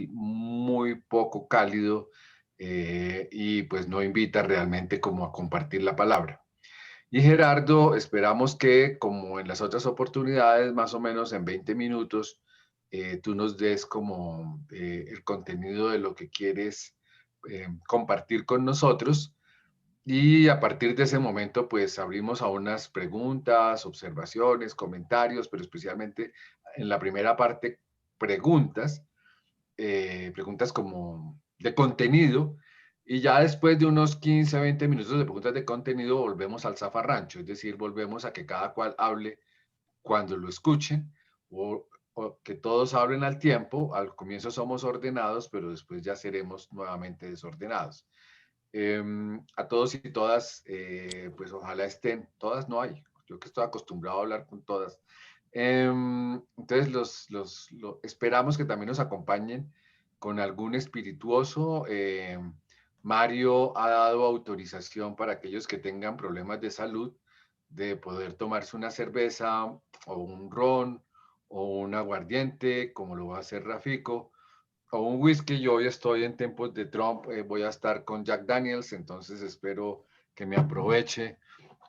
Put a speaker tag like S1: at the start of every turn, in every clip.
S1: muy poco cálido y pues no invita realmente como a compartir la palabra. Y Gerardo, esperamos que como en las otras oportunidades, más o menos en 20 minutos, tú nos des como el contenido de lo que quieres compartir con nosotros. Y a partir de ese momento, pues abrimos a unas preguntas, observaciones, comentarios, pero especialmente en la primera parte, preguntas, preguntas como de contenido. Y ya después de unos 15, 20 minutos de preguntas de contenido, volvemos al zafarrancho, es decir, volvemos a que cada cual hable cuando lo escuchen o que todos hablen al tiempo. Al comienzo somos ordenados, pero después ya seremos nuevamente desordenados. A todos y todas, pues ojalá estén, todas no hay, yo que estoy acostumbrado a hablar con todas. Entonces, esperamos que también nos acompañen con algún espirituoso. Mario ha dado autorización para aquellos que tengan problemas de salud de poder tomarse una cerveza o un ron o un aguardiente, como lo va a hacer Rafico, o un whisky. Yo hoy estoy en tiempos de Trump, voy a estar con Jack Daniels, entonces espero que me aproveche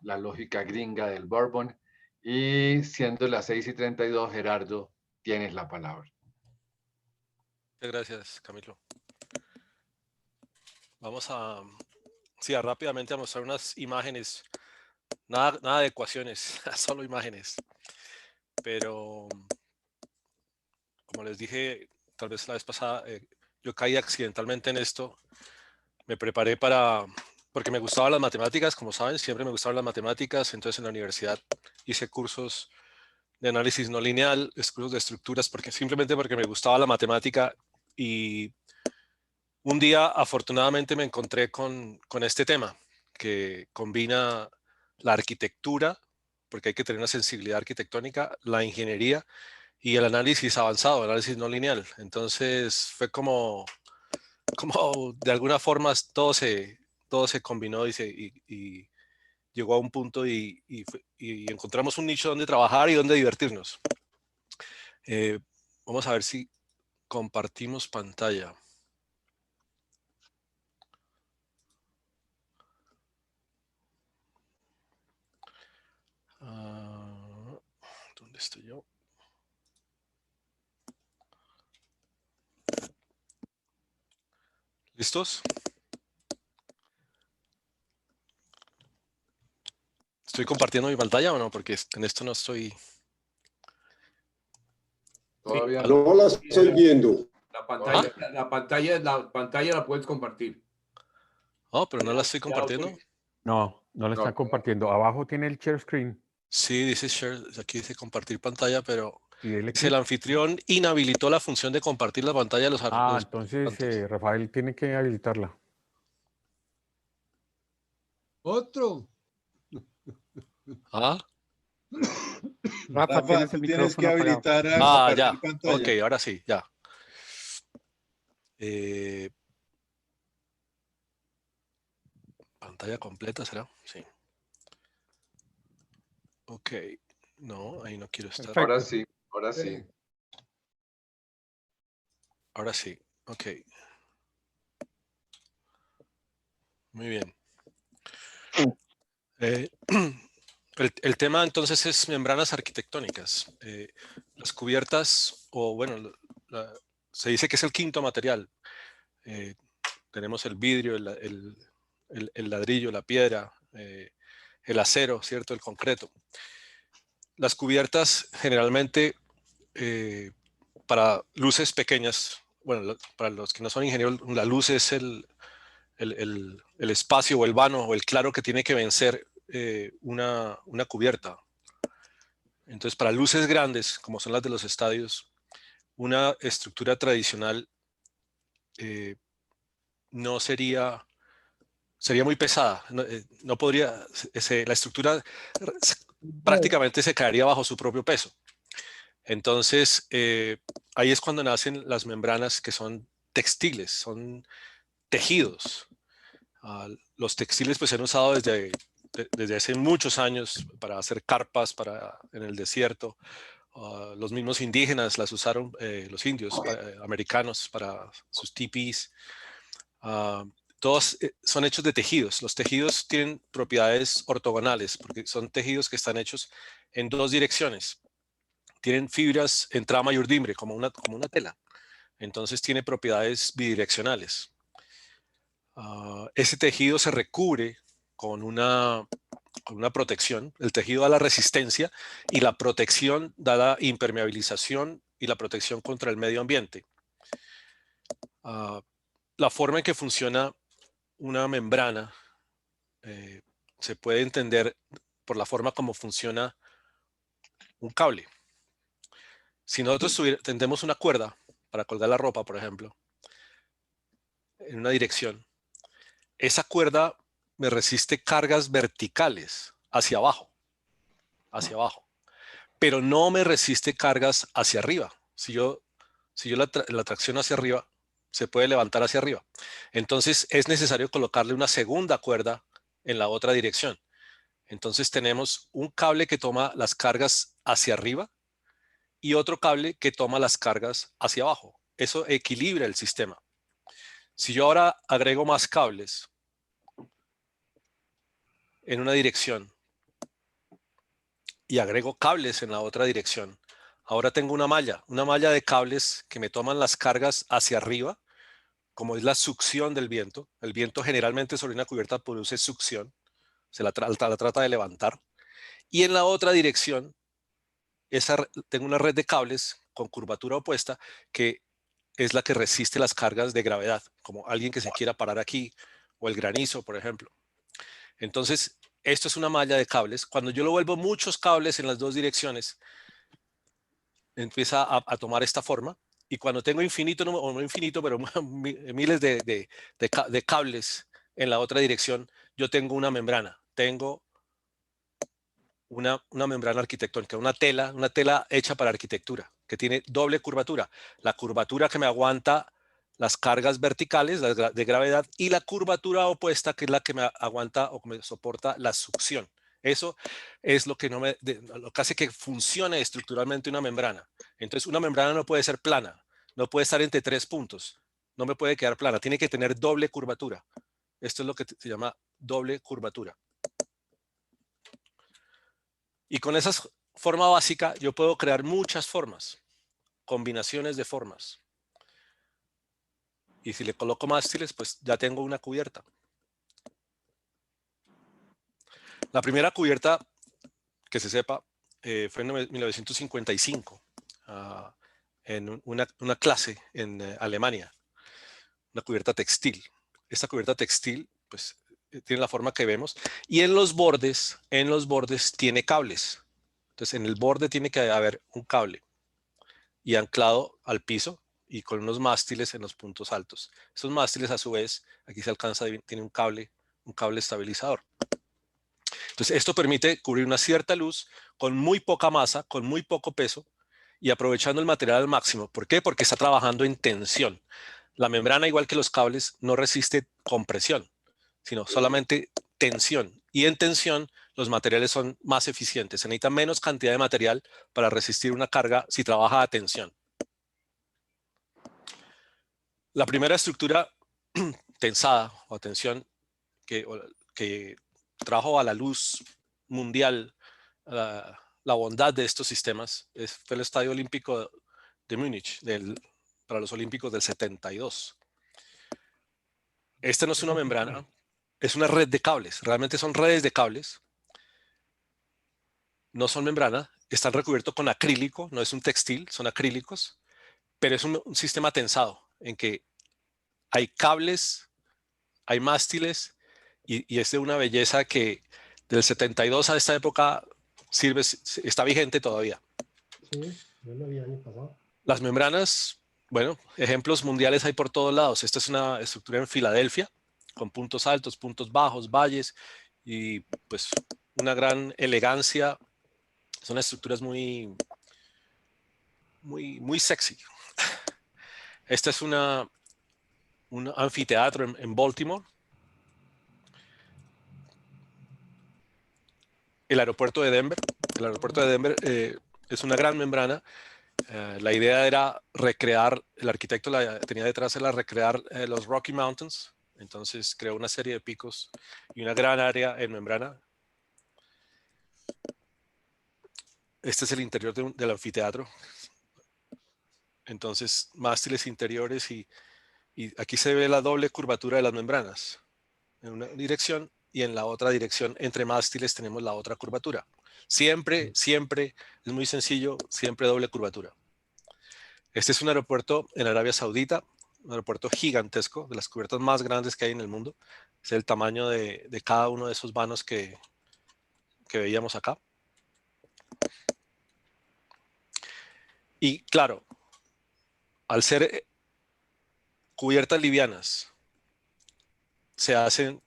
S1: la lógica gringa del bourbon. Y siendo las 6:32, Gerardo, tienes la palabra.
S2: Muchas gracias, Camilo. Vamos a, sí, rápidamente a mostrar unas imágenes, nada de ecuaciones, solo imágenes. Pero, como les dije, tal vez la vez pasada, yo caí accidentalmente en esto. Me preparé porque me gustaban las matemáticas, como saben, siempre me gustaban las matemáticas. Entonces en la universidad hice cursos de análisis no lineal, cursos de estructuras, simplemente porque me gustaba la matemática. Y un día, afortunadamente, me encontré con este tema que combina la arquitectura, porque hay que tener una sensibilidad arquitectónica, la ingeniería y el análisis avanzado, el análisis no lineal. Entonces fue como de alguna forma todo se combinó y llegó a un punto y encontramos un nicho donde trabajar y donde divertirnos. Vamos a ver si compartimos pantalla. ¿Dónde estoy yo? ¿Listos? ¿Estoy compartiendo mi pantalla o no? Porque en esto no estoy...
S1: Todavía
S3: no la estoy viendo.
S4: La pantalla la puedes compartir.
S2: Oh, pero no la estoy compartiendo.
S5: No la están compartiendo. Abajo tiene el share screen.
S2: Sí, dice share, aquí dice compartir pantalla, pero
S5: dice
S2: el anfitrión inhabilitó la función de compartir la pantalla de los
S5: entonces Rafael tiene que habilitarla.
S6: Otro.
S5: Rafa, tienes el
S6: tienes que
S5: micrófono
S6: habilitar
S2: apagado. Ya.
S6: pantalla.
S2: Ok, ahora sí, ya. Pantalla completa, ¿será? Sí. Ok. No, ahí no quiero estar.
S1: Perfecto. Ahora sí, ahora sí.
S2: Ahora sí, ok. Muy bien. El tema entonces es membranas arquitectónicas. Las cubiertas, o bueno, se dice que es el quinto material. Tenemos el vidrio, el ladrillo, la piedra, el acero, ¿cierto? El concreto. Las cubiertas generalmente para luces pequeñas, bueno, para los que no son ingenieros, la luz es el espacio o el vano o el claro que tiene que vencer una cubierta. Entonces, para luces grandes, como son las de los estadios, una estructura tradicional no sería muy pesada. No podría, la estructura prácticamente se caería bajo su propio peso. Entonces, ahí es cuando nacen las membranas que son textiles, son tejidos. Los textiles pues se han usado desde hace muchos años para hacer carpas en el desierto Los mismos indígenas las usaron, los indios americanos, para sus tipis. Todos son hechos de tejidos. Los tejidos tienen propiedades ortogonales porque son tejidos que están hechos en dos direcciones. Tienen fibras en trama y urdimbre, como una tela. Entonces tiene propiedades bidireccionales. Ese tejido se recubre con una protección. El tejido da la resistencia y la protección da la impermeabilización y la protección contra el medio ambiente. La forma en que funciona una membrana se puede entender por la forma como funciona un cable. Si nosotros tendemos una cuerda para colgar la ropa, por ejemplo, en una dirección, esa cuerda me resiste cargas verticales hacia abajo, pero no me resiste cargas hacia arriba. Si yo la tracciono hacia arriba, se puede levantar hacia arriba. Entonces es necesario colocarle una segunda cuerda en la otra dirección. Entonces tenemos un cable que toma las cargas hacia arriba y otro cable que toma las cargas hacia abajo. Eso equilibra el sistema. Si yo ahora agrego más cables en una dirección y agrego cables en la otra dirección, ahora tengo una malla de cables que me toman las cargas hacia arriba, como es la succión del viento. El viento generalmente sobre una cubierta produce succión, se la trata de levantar. Y en la otra dirección, tengo una red de cables con curvatura opuesta que es la que resiste las cargas de gravedad, como alguien que se quiera parar aquí, o el granizo, por ejemplo. Entonces, esto es una malla de cables. Cuando yo lo vuelvo muchos cables en las dos direcciones, empieza a tomar esta forma. Y cuando tengo infinito, o no infinito, pero miles de cables en la otra dirección, yo tengo una membrana. Tengo una membrana arquitectónica, una tela hecha para arquitectura, que tiene doble curvatura. La curvatura que me aguanta las cargas verticales de gravedad y la curvatura opuesta, que es la que me aguanta o que me soporta la succión. Eso es lo que, lo que hace que funcione estructuralmente una membrana. Entonces, una membrana no puede ser plana, no puede estar entre 3 puntos, no me puede quedar plana, tiene que tener doble curvatura. Esto es lo que se llama doble curvatura. Y con esa forma básica yo puedo crear muchas formas, combinaciones de formas. Y si le coloco mástiles, pues ya tengo una cubierta. La primera cubierta, que se sepa, fue en 1955, en una clase en Alemania, una cubierta textil. Esta cubierta textil, pues, tiene la forma que vemos. Y en los bordes tiene cables. Entonces, en el borde tiene que haber un cable y anclado al piso y con unos mástiles en los puntos altos. Esos mástiles, a su vez, aquí se alcanza, tiene un cable estabilizador. Entonces, esto permite cubrir una cierta luz con muy poca masa, con muy poco peso y aprovechando el material al máximo. ¿Por qué? Porque está trabajando en tensión. La membrana, igual que los cables, no resiste compresión, sino solamente tensión. Y en tensión, los materiales son más eficientes. Se necesita menos cantidad de material para resistir una carga si trabaja a tensión. La primera estructura tensada o a tensión que trajo a la luz mundial la bondad de estos sistemas fue el Estadio Olímpico de Múnich para los Olímpicos del 72. Esta no es una membrana, es una red de cables. Realmente son redes de cables. No son membrana, están recubiertos con acrílico, no es un textil, son acrílicos, pero es un sistema tensado en que hay cables, hay mástiles y es de una belleza que del 72 a esta época está vigente todavía.
S3: Sí, yo lo vi el año pasado.
S2: Las membranas, bueno, ejemplos mundiales hay por todos lados. Esta es una estructura en Filadelfia con puntos altos, puntos bajos, valles y pues una gran elegancia. Son estructuras muy sexy. Esta es un anfiteatro en Baltimore. El aeropuerto de Denver. El aeropuerto de Denver es una gran membrana. La idea era recrear, el arquitecto la tenía detrás, era recrear los Rocky Mountains. Entonces creó una serie de picos y una gran área en membrana. Este es el interior del anfiteatro. Entonces, mástiles interiores y aquí se ve la doble curvatura de las membranas. En una dirección y en la otra dirección, entre mástiles, tenemos la otra curvatura. Siempre, siempre, es muy sencillo, siempre doble curvatura. Este es un aeropuerto en Arabia Saudita, un aeropuerto gigantesco, de las cubiertas más grandes que hay en el mundo. Es el tamaño de cada uno de esos vanos que veíamos acá. Y claro, al ser cubiertas livianas, se hacen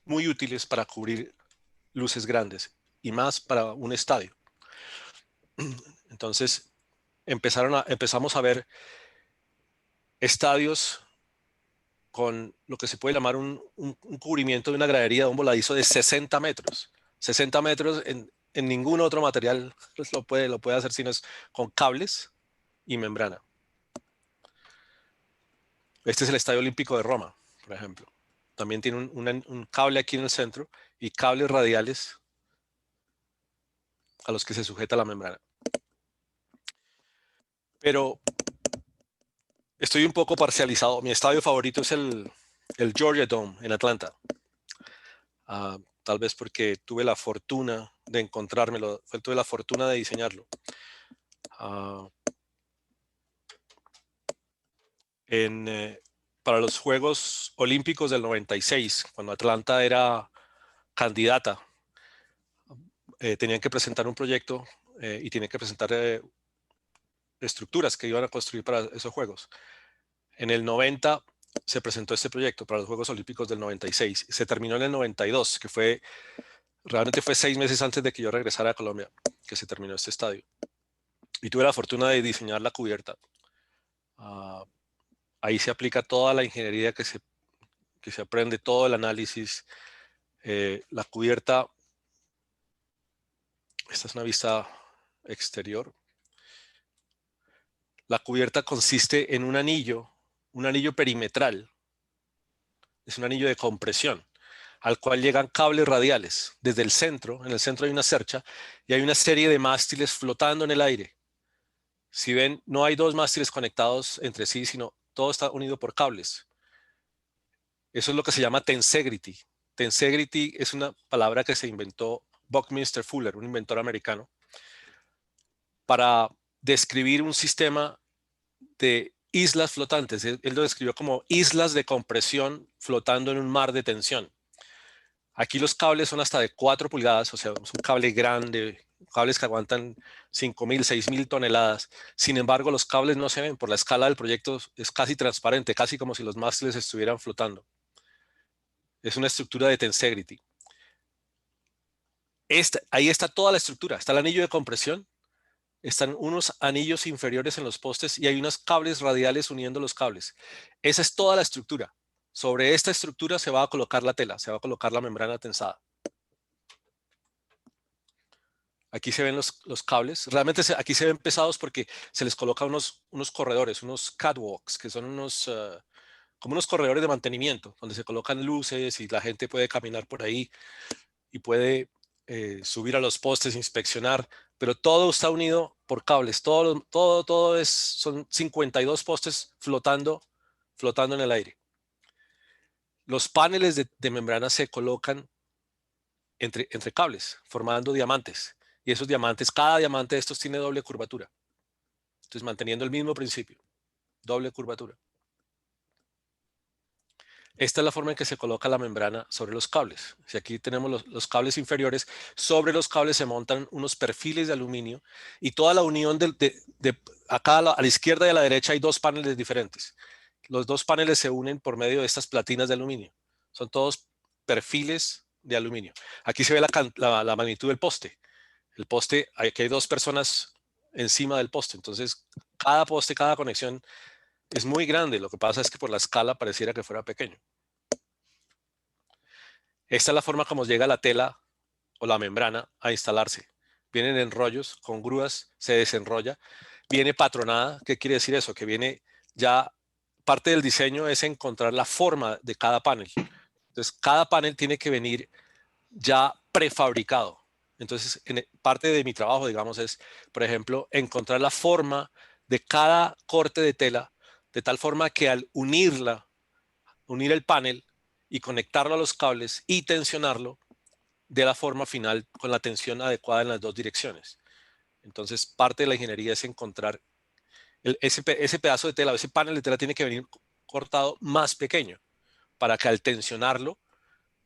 S2: muy útiles para cubrir luces grandes y más para un estadio. Entonces empezamos a ver estadios con lo que se puede llamar un cubrimiento de una gradería de un voladizo de 60 metros. 60 metros en ningún otro material lo puede hacer sino es con cables y membrana. Este es el Estadio Olímpico de Roma, por ejemplo. También tiene un cable aquí en el centro y cables radiales a los que se sujeta la membrana. Pero estoy un poco parcializado. Mi estadio favorito es el Georgia Dome en Atlanta. Tal vez porque tuve la fortuna de encontrármelo, tuve la fortuna de diseñarlo. Para los Juegos Olímpicos del 96, cuando Atlanta era candidata, tenían que presentar un proyecto y tenían que presentar estructuras que iban a construir para esos Juegos. En el 90 se presentó este proyecto para los Juegos Olímpicos del 96. Se terminó en el 92, que realmente fue 6 meses antes de que yo regresara a Colombia, que se terminó este estadio. Y tuve la fortuna de diseñar la cubierta. Ahí se aplica toda la ingeniería que se aprende, todo el análisis. La cubierta, esta es una vista exterior. La cubierta consiste en un anillo perimetral. Es un anillo de compresión, al cual llegan cables radiales desde el centro. En el centro hay una cercha y hay una serie de mástiles flotando en el aire. Si ven, no hay 2 mástiles conectados entre sí, sino todo está unido por cables. Eso es lo que se llama tensegrity. Tensegrity es una palabra que se inventó Buckminster Fuller, un inventor americano, para describir un sistema de islas flotantes. Él lo describió como islas de compresión flotando en un mar de tensión. Aquí los cables son hasta de 4 pulgadas, o sea, es un cable grande, cables que aguantan 5.000, 6.000 toneladas. Sin embargo, los cables no se ven. Por la escala del proyecto es casi transparente, casi como si los mástiles estuvieran flotando. Es una estructura de tensegrity. Ahí está toda la estructura. Está el anillo de compresión, están unos anillos inferiores en los postes y hay unos cables radiales uniendo los cables. Esa es toda la estructura. Sobre esta estructura se va a colocar la tela, se va a colocar la membrana tensada. Aquí se ven los cables. Realmente aquí se ven pesados porque se les coloca unos corredores, unos catwalks, que son como unos corredores de mantenimiento, donde se colocan luces y la gente puede caminar por ahí y puede subir a los postes, inspeccionar, pero todo está unido por cables. Son 52 postes flotando en el aire. Los paneles de membrana se colocan entre cables, formando diamantes. Y esos diamantes, cada diamante de estos tiene doble curvatura. Entonces, manteniendo el mismo principio, doble curvatura. Esta es la forma en que se coloca la membrana sobre los cables. Si aquí tenemos los cables inferiores, sobre los cables se montan unos perfiles de aluminio y toda la unión acá a la izquierda y a la derecha hay 2 paneles diferentes. Los 2 paneles se unen por medio de estas platinas de aluminio. Son todos perfiles de aluminio. Aquí se ve la magnitud del poste. El poste, aquí hay 2 personas encima del poste. Entonces, cada poste, cada conexión es muy grande. Lo que pasa es que por la escala pareciera que fuera pequeño. Esta es la forma como llega la tela o la membrana a instalarse. vienen en rollos, con grúas, se desenrolla, viene patronada. ¿Qué quiere decir eso? Que viene ya, parte del diseño es encontrar la forma de cada panel. Entonces, cada panel tiene que venir ya prefabricado. Entonces, parte de mi trabajo, digamos, es, por ejemplo, encontrar la forma de cada corte de tela, de tal forma que al unir el panel y conectarlo a los cables y tensionarlo, de la forma final con la tensión adecuada en las dos direcciones. Entonces, parte de la ingeniería es encontrar ese pedazo de tela, ese panel de tela tiene que venir cortado más pequeño para que al tensionarlo,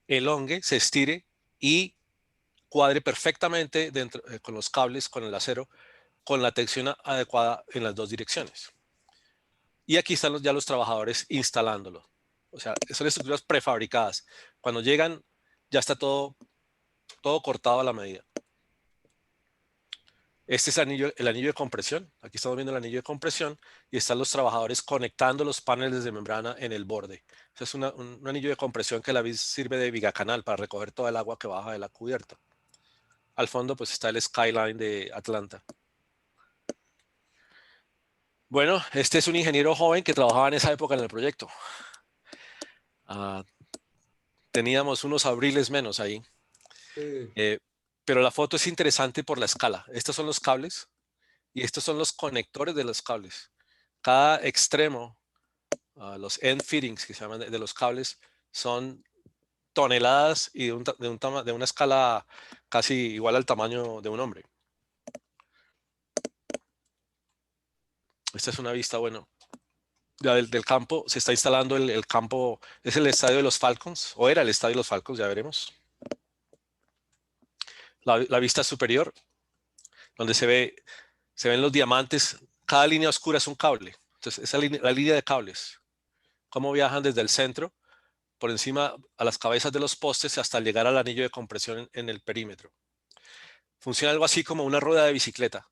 S2: elongue, se estire y cuadre perfectamente dentro, con los cables, con el acero, con la tensión adecuada en las dos direcciones. Y aquí están ya los trabajadores instalándolo. O sea, son estructuras prefabricadas. Cuando llegan, ya está todo cortado a la medida. Este es el anillo de compresión. Aquí estamos viendo el anillo de compresión y están los trabajadores conectando los paneles de membrana en el borde. Este es un anillo de compresión que sirve de vigacanal para recoger toda el agua que baja de la cubierta. Al fondo pues está el skyline de Atlanta. Bueno, este es un ingeniero joven que trabajaba en esa época en el proyecto. Teníamos unos abriles menos ahí. Pero la foto es interesante por la escala. Estos son los cables y estos son los conectores de los cables. Cada extremo, los end fittings que se llaman de los cables, son toneladas y de una escala casi igual al tamaño de un hombre. Esta es una vista, bueno, ya del campo. Se está instalando el campo, es el estadio de los Falcons, o era el estadio de los Falcons, ya veremos. La vista superior, donde se ven los diamantes. Cada línea oscura es un cable. Entonces, la línea de cables, cómo viajan desde el centro, por encima a las cabezas de los postes hasta llegar al anillo de compresión en el perímetro. Funciona algo así como una rueda de bicicleta.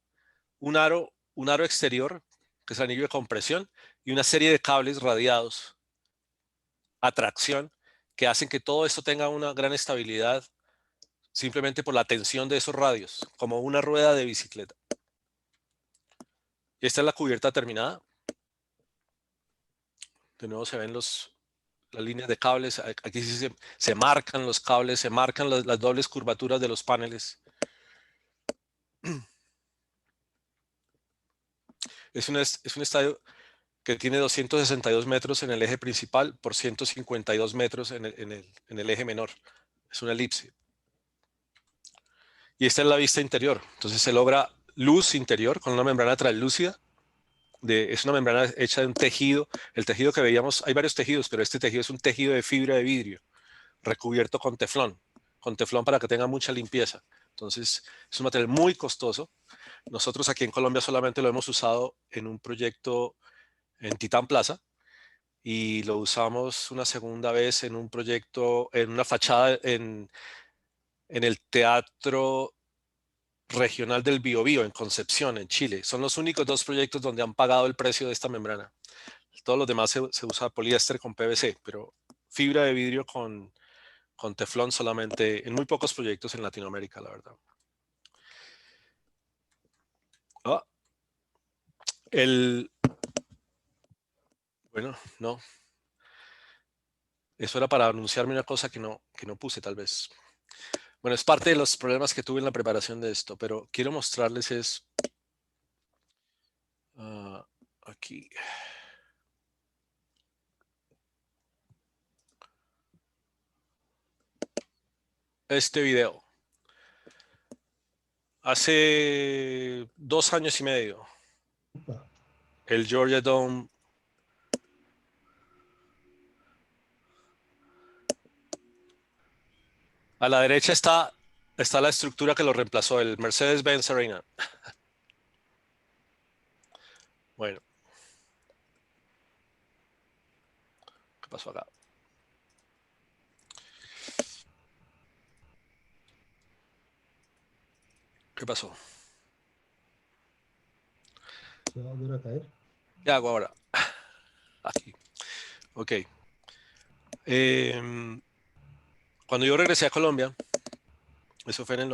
S2: Un aro exterior, que es el anillo de compresión, y una serie de cables radiados a tracción que hacen que todo esto tenga una gran estabilidad simplemente por la tensión de esos radios, como una rueda de bicicleta. Y esta es la cubierta terminada. De nuevo se ven las líneas de cables. Aquí sí se marcan los cables, se marcan las dobles curvaturas de los paneles. Es un estadio que tiene 262 metros en el eje principal por 152 metros en el eje menor. Es una elipse. Y esta es la vista interior. Entonces se logra luz interior con una membrana translúcida. Es una membrana hecha de un tejido. El tejido que veíamos, hay varios tejidos, pero este tejido es un tejido de fibra de vidrio recubierto con teflón para que tenga mucha limpieza. Entonces es un material muy costoso. Nosotros aquí en Colombia solamente lo hemos usado en un proyecto en Titán Plaza y lo usamos una segunda vez en un proyecto, en una fachada en el Teatro Regional del Biobío en Concepción, en Chile. Son los únicos dos proyectos donde han pagado el precio de esta membrana. Todos los demás se usa poliéster con PVC, pero fibra de vidrio con teflón solamente en muy pocos proyectos en Latinoamérica, la verdad. Bueno, no. Eso era para anunciarme una cosa que no puse tal vez. Bueno, es parte de los problemas que tuve en la preparación de esto, pero quiero mostrarles aquí. Este video. Hace 2 años y medio, el Georgia Dome a la derecha está la estructura que lo reemplazó, el Mercedes-Benz Arena. Bueno. ¿Qué pasó acá? ¿Qué pasó?
S3: Se va a volver a caer.
S2: ¿Qué hago ahora? Aquí. Ok. Cuando yo regresé a Colombia, eso fue en el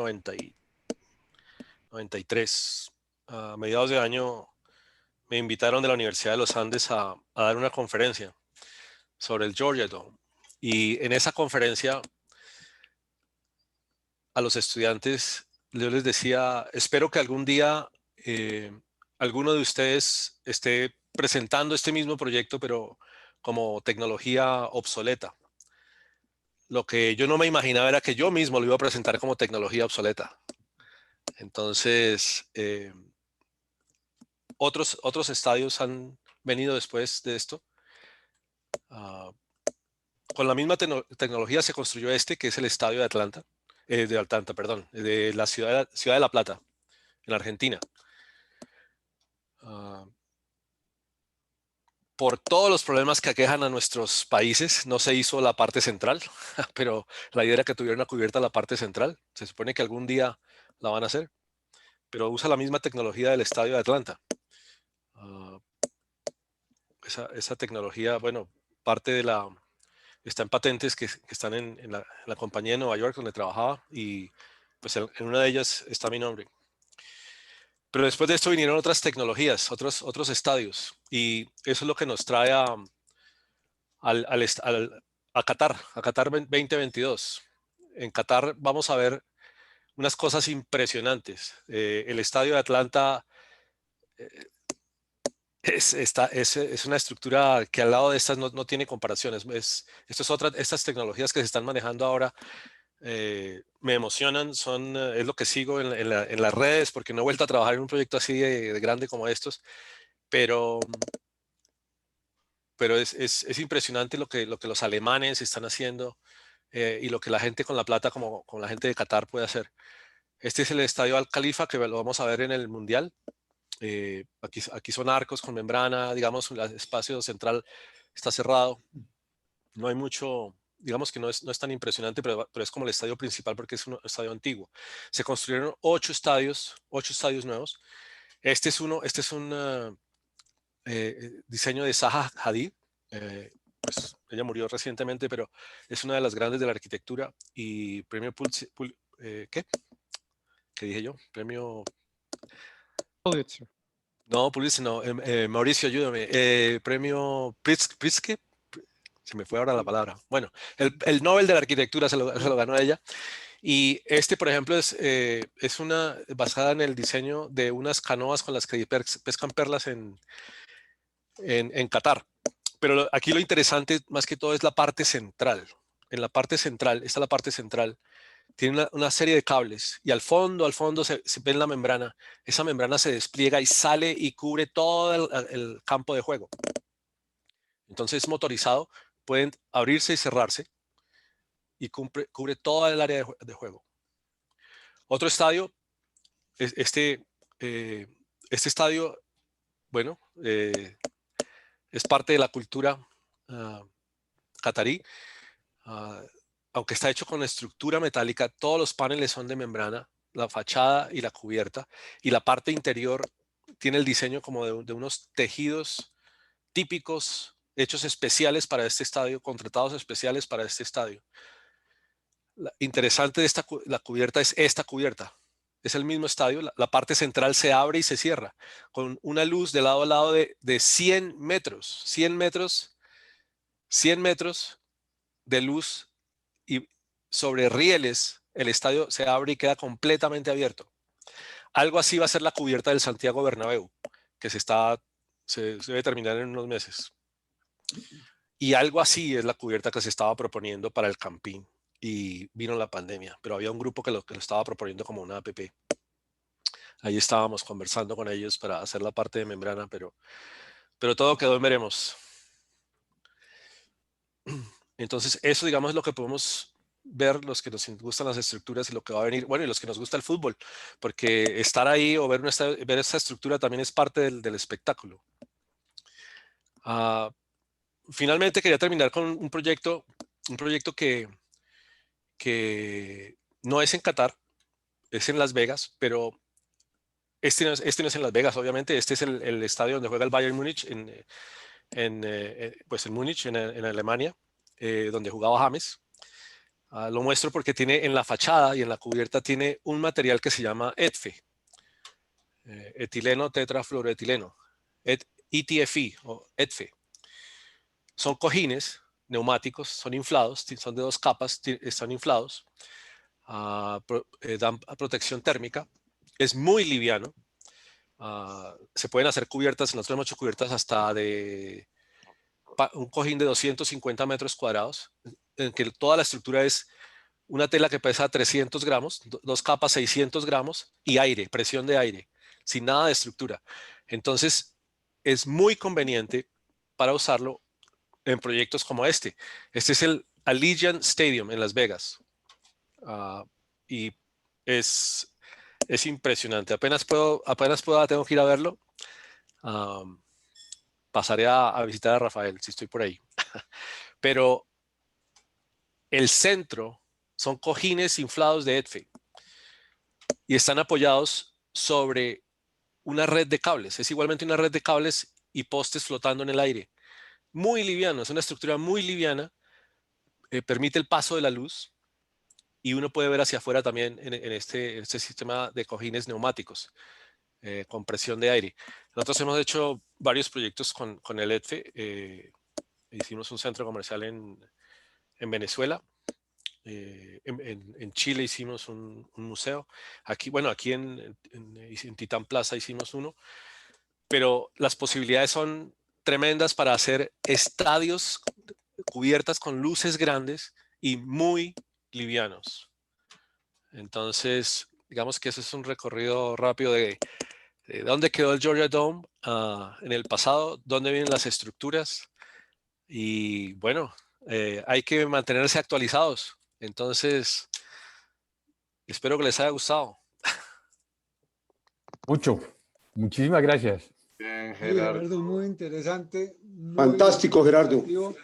S2: 93. A mediados de año me invitaron de la Universidad de los Andes a dar una conferencia sobre el Georgia Dome. Y en esa conferencia a los estudiantes yo les decía, espero que algún día alguno de ustedes esté presentando este mismo proyecto, pero como tecnología obsoleta. Lo que yo no me imaginaba era que yo mismo lo iba a presentar como tecnología obsoleta. Entonces, otros estadios han venido después de esto. Con la misma tecnología se construyó este, que es el estadio de Atlanta, perdón, de la ciudad de La Plata, en Argentina. Por todos los problemas que aquejan a nuestros países, no se hizo la parte central, pero la idea era que tuviera una cubierta la parte central. Se supone que algún día la van a hacer, pero usa la misma tecnología del estadio de Atlanta. Esa tecnología, bueno, está en patentes que están en la compañía de Nueva York donde trabajaba, y pues en una de ellas está mi nombre. Pero después de esto vinieron otras tecnologías, otros estadios, y eso es lo que nos trae a Qatar, a Qatar 2022. En Qatar vamos a ver unas cosas impresionantes. El estadio de Atlanta es una estructura que al lado de estas no tiene comparaciones. Estas tecnologías que se están manejando ahora me emocionan, es lo que sigo en las redes, porque no he vuelto a trabajar en un proyecto así de grande como estos, pero es impresionante lo que los alemanes están haciendo y lo que la gente con la plata, como la gente de Qatar, puede hacer. Este es el estadio Al Khalifa, que lo vamos a ver en el Mundial. Aquí son arcos con membrana, digamos, el espacio central está cerrado. No hay mucho, digamos que no es tan impresionante, pero es como el estadio principal porque es un estadio antiguo. Se construyeron 8 estadios nuevos. Este es un diseño de Zaha Hadid. Pues ella murió recientemente, pero es una de las grandes de la arquitectura y premio ¿qué? ¿Qué dije yo? Premio...
S7: Pulitzer.
S2: No, Pulitzer no. Mauricio, ayúdame. Premio Pritzker. Se me fue ahora la palabra. Bueno, el Nobel de la Arquitectura se lo ganó ella. Y por ejemplo, es una basada en el diseño de unas canoas con las que pescan perlas en Qatar. Pero aquí lo interesante más que todo es la parte central. En la parte central, la parte central, tiene una serie de cables y al fondo se ve la membrana. Esa membrana se despliega y sale y cubre todo el campo de juego. Entonces es motorizado, pueden abrirse y cerrarse y cubre toda el área de juego. Otro estadio, este estadio, bueno, es parte de la cultura catarí. Aunque está hecho con estructura metálica, todos los paneles son de membrana, la fachada y la cubierta, y la parte interior tiene el diseño como de unos tejidos típicos, hechos especiales para este estadio, contratados especiales para este estadio. Interesante de la cubierta es esta cubierta. Es el mismo estadio, la parte central se abre y se cierra, con una luz de lado a lado de 100 metros, 100 metros, 100 metros de luz, y sobre rieles el estadio se abre y queda completamente abierto. Algo así va a ser la cubierta del Santiago Bernabéu, que se debe terminar en unos meses. Y algo así es la cubierta que se estaba proponiendo para el Campín, y vino la pandemia, pero había un grupo que lo estaba proponiendo como una app. Ahí estábamos conversando con ellos para hacer la parte de membrana, pero todo quedó en veremos. Entonces, eso, digamos, es lo que podemos ver los que nos gustan las estructuras y lo que va a venir, bueno, y los que nos gusta el fútbol, porque estar ahí o ver esta estructura también es parte del espectáculo. Finalmente quería terminar con un proyecto que no es en Qatar, es en Las Vegas, pero este no es en Las Vegas, obviamente. Este es el estadio donde juega el Bayern Múnich, pues en Múnich, en Alemania, donde jugaba James. Lo muestro porque tiene en la fachada y en la cubierta tiene un material que se llama ETFE. etileno tetrafluoroetileno, ETFE o ETFE. Son cojines neumáticos, son inflados, son de 2 capas, están inflados, dan protección térmica, es muy liviano, se pueden hacer cubiertas, nosotros hemos hecho cubiertas hasta de un cojín de 250 metros cuadrados, en que toda la estructura es una tela que pesa 300 gramos, 2 capas 600 gramos y aire, presión de aire, sin nada de estructura. Entonces, es muy conveniente para usarlo en proyectos como este. Este es el Allegiant Stadium en Las Vegas. Y es impresionante. Apenas pueda, tengo que ir a verlo. Pasaré a visitar a Rafael, si estoy por ahí. Pero el centro son cojines inflados de ETFE y están apoyados sobre una red de cables. Es igualmente una red de cables y postes flotando en el aire. Muy liviano, es una estructura muy liviana, permite el paso de la luz y uno puede ver hacia afuera también en este sistema de cojines neumáticos con presión de aire. Nosotros hemos hecho varios proyectos con el ETFE. Hicimos un centro comercial en Venezuela. En Chile hicimos un museo. Aquí en Titán Plaza hicimos uno. Pero las posibilidades son tremendas para hacer estadios cubiertas con luces grandes y muy livianos. Entonces, digamos que ese es un recorrido rápido de dónde quedó el Georgia Dome en el pasado, dónde vienen las estructuras y bueno, hay que mantenerse actualizados. Entonces, espero que les haya gustado.
S5: Mucho. Muchísimas gracias.
S1: Bien,
S6: Sí,
S1: Gerardo.
S6: Gerardo, muy interesante. Muy
S8: Fantástico, Gerardo.
S6: explicativo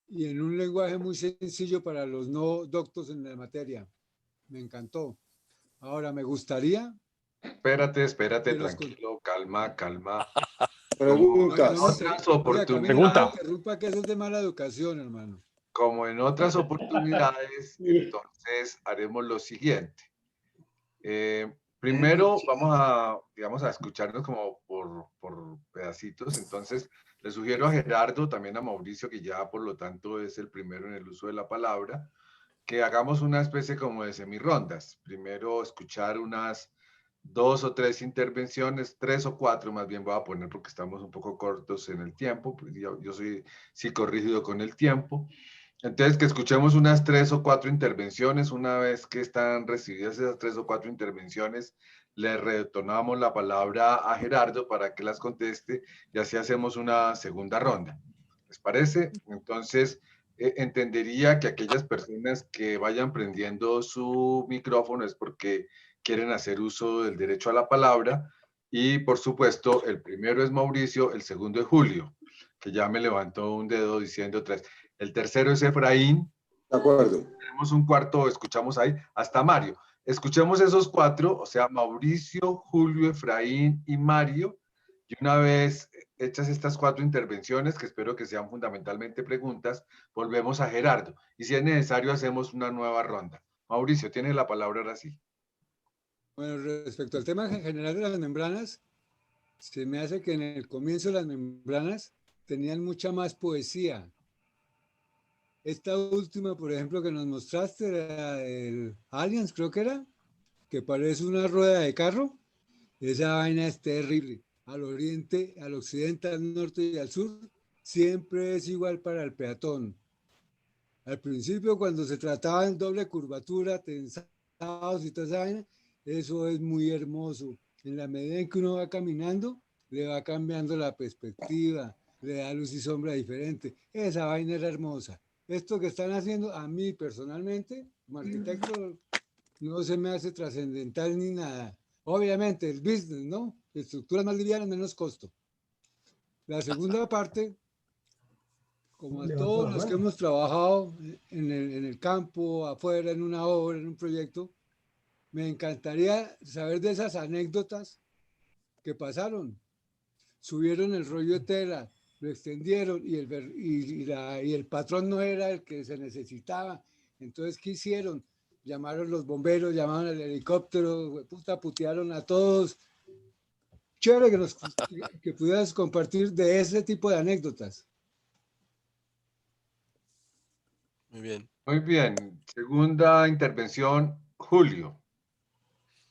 S6: y en un lenguaje muy sencillo para los no doctos en la materia. Me encantó. Ahora, me gustaría
S1: Espérate,
S6: que los
S1: tranquilo, calma.
S8: Preguntas.
S6: no,
S1: Otras
S6: oiga, Camilo, no me
S5: Pregunta.
S6: interrumpa, que eso es de mala educación, hermano.
S1: Como en otras oportunidades, entonces haremos lo siguiente. Primero vamos a escucharnos como por pedacitos. Entonces, le sugiero a Gerardo, también a Mauricio, que ya por lo tanto es el primero en el uso de la palabra, que hagamos una especie como de semirrondas. Primero escuchar unas 2 o 3 intervenciones, 3 o 4 más bien voy a poner porque estamos un poco cortos en el tiempo, pues yo soy psicorrígido con el tiempo. Entonces, que escuchemos unas 3 o 4 intervenciones. Una vez que están recibidas esas 3 o 4 intervenciones, le retornamos la palabra a Gerardo para que las conteste y así hacemos una segunda ronda. ¿Les parece? Entonces, entendería que aquellas personas que vayan prendiendo su micrófono es porque quieren hacer uso del derecho a la palabra. Y, por supuesto, el primero es Mauricio, el segundo es Julio, que ya me levantó un dedo diciendo 3. El tercero es Efraín.
S8: De acuerdo.
S1: Tenemos un cuarto, escuchamos ahí, hasta Mario. Escuchemos esos 4, o sea, Mauricio, Julio, Efraín y Mario. Y una vez hechas estas 4 intervenciones, que espero que sean fundamentalmente preguntas, volvemos a Gerardo. Y si es necesario, hacemos una nueva ronda. Mauricio, tienes la palabra ahora sí.
S6: Bueno, respecto al tema general de las membranas, se me hace que en el comienzo las membranas tenían mucha más poesía. Esta última, por ejemplo, que nos mostraste, era el Allianz, creo que era, que parece una rueda de carro. Esa vaina es terrible. Al oriente, al occidente, al norte y al sur, siempre es igual para el peatón. Al principio, cuando se trataba en doble curvatura, tensados y toda esa vaina, eso es muy hermoso. En la medida en que uno va caminando, le va cambiando la perspectiva, le da luz y sombra diferente. Esa vaina era hermosa. Esto que están haciendo, a mí personalmente, como arquitecto, no se me hace trascendental ni nada. Obviamente, el business, ¿no? Estructuras más livianas, menos costo. La segunda parte, como a todos los que hemos trabajado en el campo, afuera, en una obra, en un proyecto, me encantaría saber de esas anécdotas que pasaron. Subieron el rollo de tela, lo extendieron y el patrón no era el que se necesitaba. Entonces, ¿qué hicieron? llamaron los bomberos, llamaron al helicóptero, puta, putearon a todos. Chévere que pudieras compartir de ese tipo de anécdotas.
S2: Muy bien.
S1: Muy bien. Segunda intervención, Julio.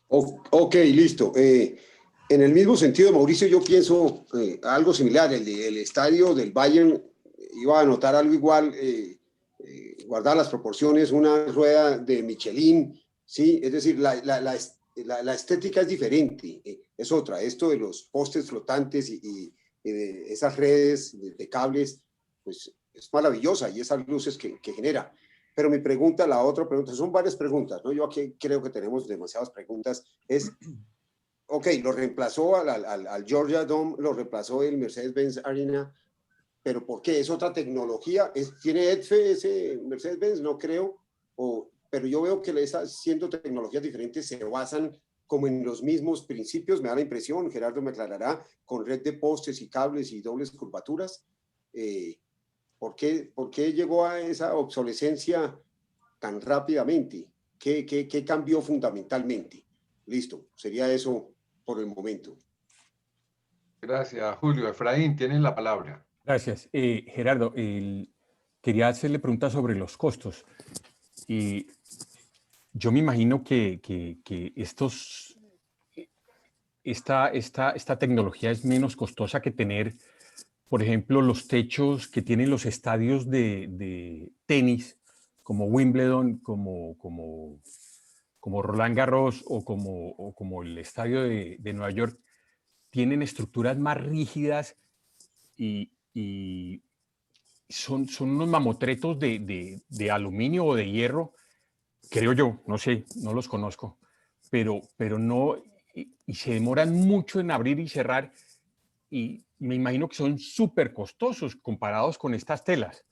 S8: Ok, listo. En el mismo sentido, Mauricio, yo pienso algo similar. El estadio del Bayern iba a anotar algo igual, guardar las proporciones, una rueda de Michelin, ¿sí? Es decir, la estética es diferente, es otra. Esto de los postes flotantes y de esas redes de cables, pues es maravillosa, y esas luces que genera. Pero mi pregunta, la otra pregunta, son varias preguntas, ¿no? Yo aquí creo que tenemos demasiadas preguntas. Es, ok, lo reemplazó al Georgia Dome, lo reemplazó el Mercedes-Benz Arena, pero ¿por qué? ¿Es otra tecnología? ¿Tiene EDFE ese Mercedes-Benz? No creo. Pero yo veo que siendo tecnologías diferentes se basan como en los mismos principios, me da la impresión, Gerardo me aclarará, con red de postes y cables y dobles curvaturas. ¿Por qué llegó a esa obsolescencia tan rápidamente? ¿Qué cambió fundamentalmente? Listo, sería eso por el momento.
S1: Gracias, Julio. Efraín, tienes la palabra.
S5: Gracias. Gerardo, quería hacerle preguntas sobre los costos. Y yo me imagino que esta tecnología es menos costosa que tener, por ejemplo, los techos que tienen los estadios de tenis, como Wimbledon, como Roland Garros o como el estadio de Nueva York. Tienen estructuras más rígidas y son unos mamotretos de aluminio o de hierro, creo yo, no sé, no los conozco, pero no, y se demoran mucho en abrir y cerrar, y me imagino que son súper costosos comparados con estas telas.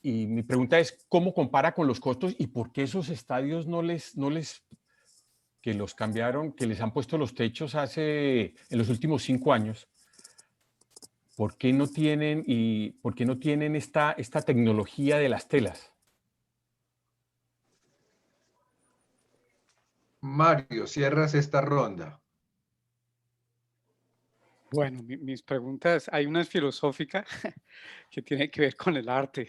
S5: Y mi pregunta es, ¿cómo compara con los costos y por qué esos estadios que los cambiaron, que les han puesto los techos en los últimos 5 años? ¿Por qué no tienen esta tecnología de las telas?
S1: Mario, cierras esta ronda.
S7: Bueno, mis preguntas, hay una filosófica que tiene que ver con el arte.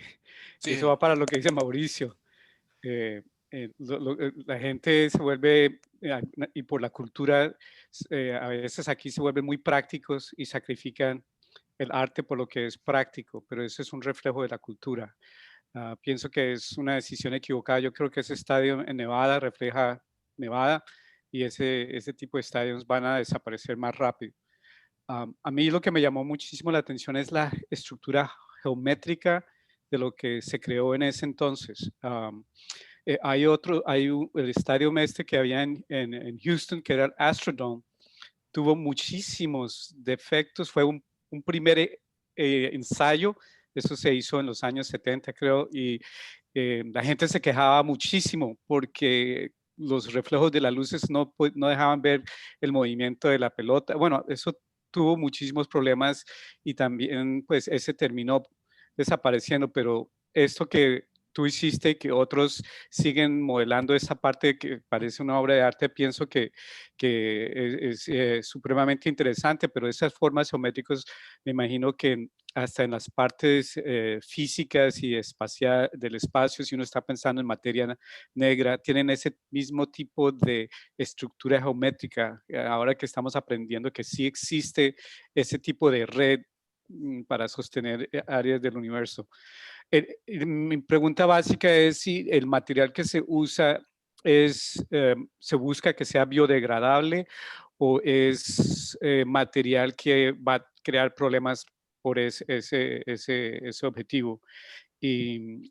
S2: Sí.
S7: Y eso va para lo que dice Mauricio. La gente se vuelve, y por la cultura, a veces aquí se vuelven muy prácticos y sacrifican el arte por lo que es práctico, pero eso es un reflejo de la cultura. Pienso que es una decisión equivocada. Yo creo que ese estadio en Nevada refleja Nevada y ese tipo de estadios van a desaparecer más rápido. A mí lo que me llamó muchísimo la atención es la estructura geométrica de lo que se creó en ese entonces. Hay el estadio que había en Houston, que era el Astrodome, tuvo muchísimos defectos. Fue un primer ensayo, eso se hizo en los años 70, creo, y la gente se quejaba muchísimo porque los reflejos de las luces no dejaban ver el movimiento de la pelota. Bueno, eso tuvo muchísimos problemas y también pues ese terminó desapareciendo, pero esto que tú hiciste y que otros siguen modelando esa parte que parece una obra de arte, pienso que es supremamente interesante, pero esas formas geométricas me imagino que hasta en las partes físicas y del espacio, si uno está pensando en materia negra, tienen ese mismo tipo de estructura geométrica. Ahora que estamos aprendiendo que sí existe ese tipo de red para sostener áreas del universo. Mi pregunta básica es si el material que se usa se busca que sea biodegradable o es material que va a crear problemas por ese objetivo. Y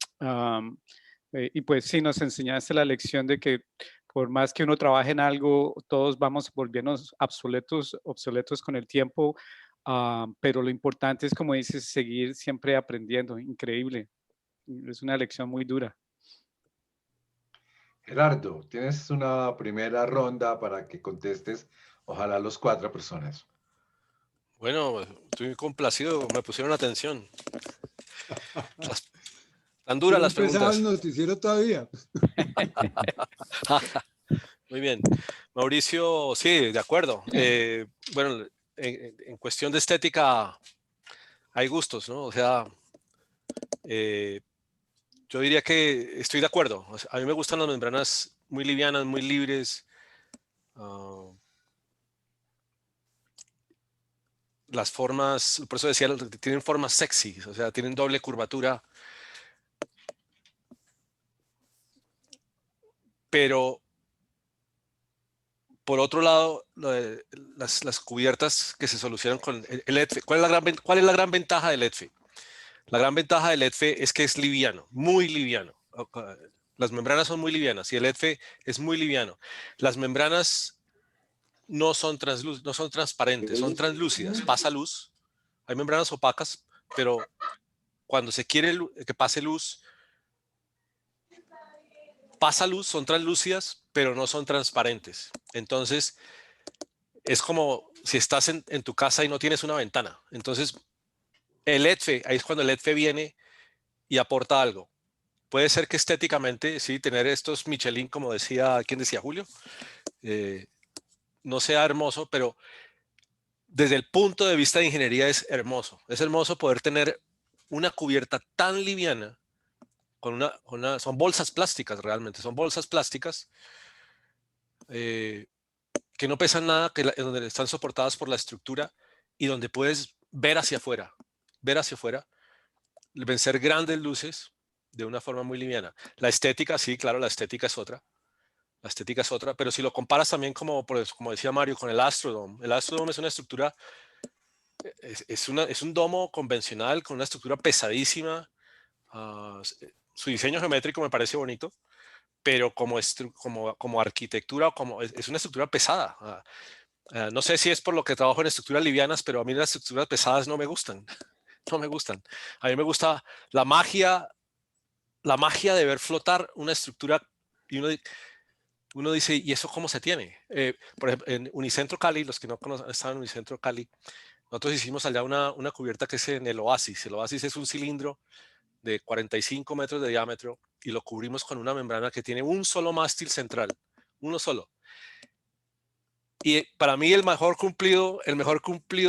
S7: pues sí, nos enseñaste la lección de que por más que uno trabaje en algo, todos vamos volviéndonos obsoletos con el tiempo, pero lo importante es, como dices, seguir siempre aprendiendo. Increíble. Es una lección muy dura.
S1: Gerardo, tienes una primera ronda para que contestes, ojalá los 4 personas.
S2: Bueno, estoy complacido, me pusieron atención. Tan duras
S6: No
S2: las
S6: empezaba
S2: preguntas.
S6: el noticiero todavía.
S2: Muy bien. Mauricio, sí, de acuerdo. Bueno, en cuestión de estética hay gustos, ¿no? O sea, yo diría que estoy de acuerdo. O sea, a mí me gustan las membranas muy livianas, muy libres. Las formas, por eso decía, tienen formas sexy, o sea, tienen doble curvatura. Pero por otro lado, las cubiertas que se solucionan con el ETFE. ¿Cuál es la gran ventaja del ETFE? La gran ventaja del ETFE es que es liviano, muy liviano. Las membranas son muy livianas y el ETFE es muy liviano. Las membranas no son transparentes, son translúcidas. Pasa luz. Hay membranas opacas, pero cuando se quiere que pase luz, pasa luz, son translúcidas, pero no son transparentes. Entonces, es como si estás en tu casa y no tienes una ventana. Entonces, el ETFE, ahí es cuando el ETFE viene y aporta algo. Puede ser que estéticamente, sí, tener estos Michelin, como decía, ¿quién decía? Julio, no sea hermoso, pero desde el punto de vista de ingeniería es hermoso. Es hermoso poder tener una cubierta tan liviana, son bolsas plásticas realmente, son bolsas plásticas que no pesan nada, donde están soportadas por la estructura y donde puedes ver hacia afuera, vencer grandes luces de una forma muy liviana. La estética, sí, claro, la estética es otra. La estética es otra, pero si lo comparas también como decía Mario, con el Astrodome. El Astrodome es una estructura, es un domo convencional con una estructura pesadísima. Su diseño geométrico me parece bonito, pero como arquitectura, es una estructura pesada. No sé si es por lo que trabajo en estructuras livianas, pero a mí las estructuras pesadas no me gustan. No me gustan. A mí me gusta la magia de ver flotar una estructura y uno dice, ¿y eso cómo se tiene? Por ejemplo, en Unicentro Cali, los que no conocen, están en Unicentro Cali, nosotros hicimos allá una cubierta que es en el Oasis. El Oasis es un cilindro de 45 metros de diámetro y lo cubrimos con una membrana que tiene un solo mástil central, uno solo. Y para mí el mejor cumplido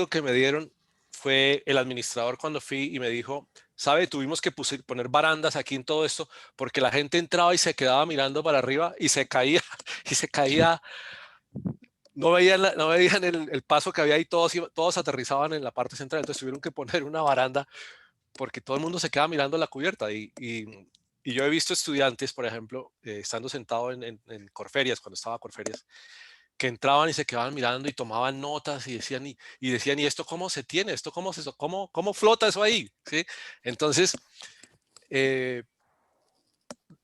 S2: que me dieron fue el administrador cuando fui y me dijo, sabe, tuvimos que poner barandas aquí en todo esto porque la gente entraba y se quedaba mirando para arriba y se caía, no veían el paso que había y todos aterrizaban en la parte central, entonces tuvieron que poner una baranda porque todo el mundo se queda mirando la cubierta y yo he visto estudiantes, por ejemplo, estando sentado en Corferias, cuando estaba Corferias, que entraban y se quedaban mirando y tomaban notas y decían, ¿y esto cómo se tiene? ¿Esto cómo flota eso ahí? ¿Sí? Entonces,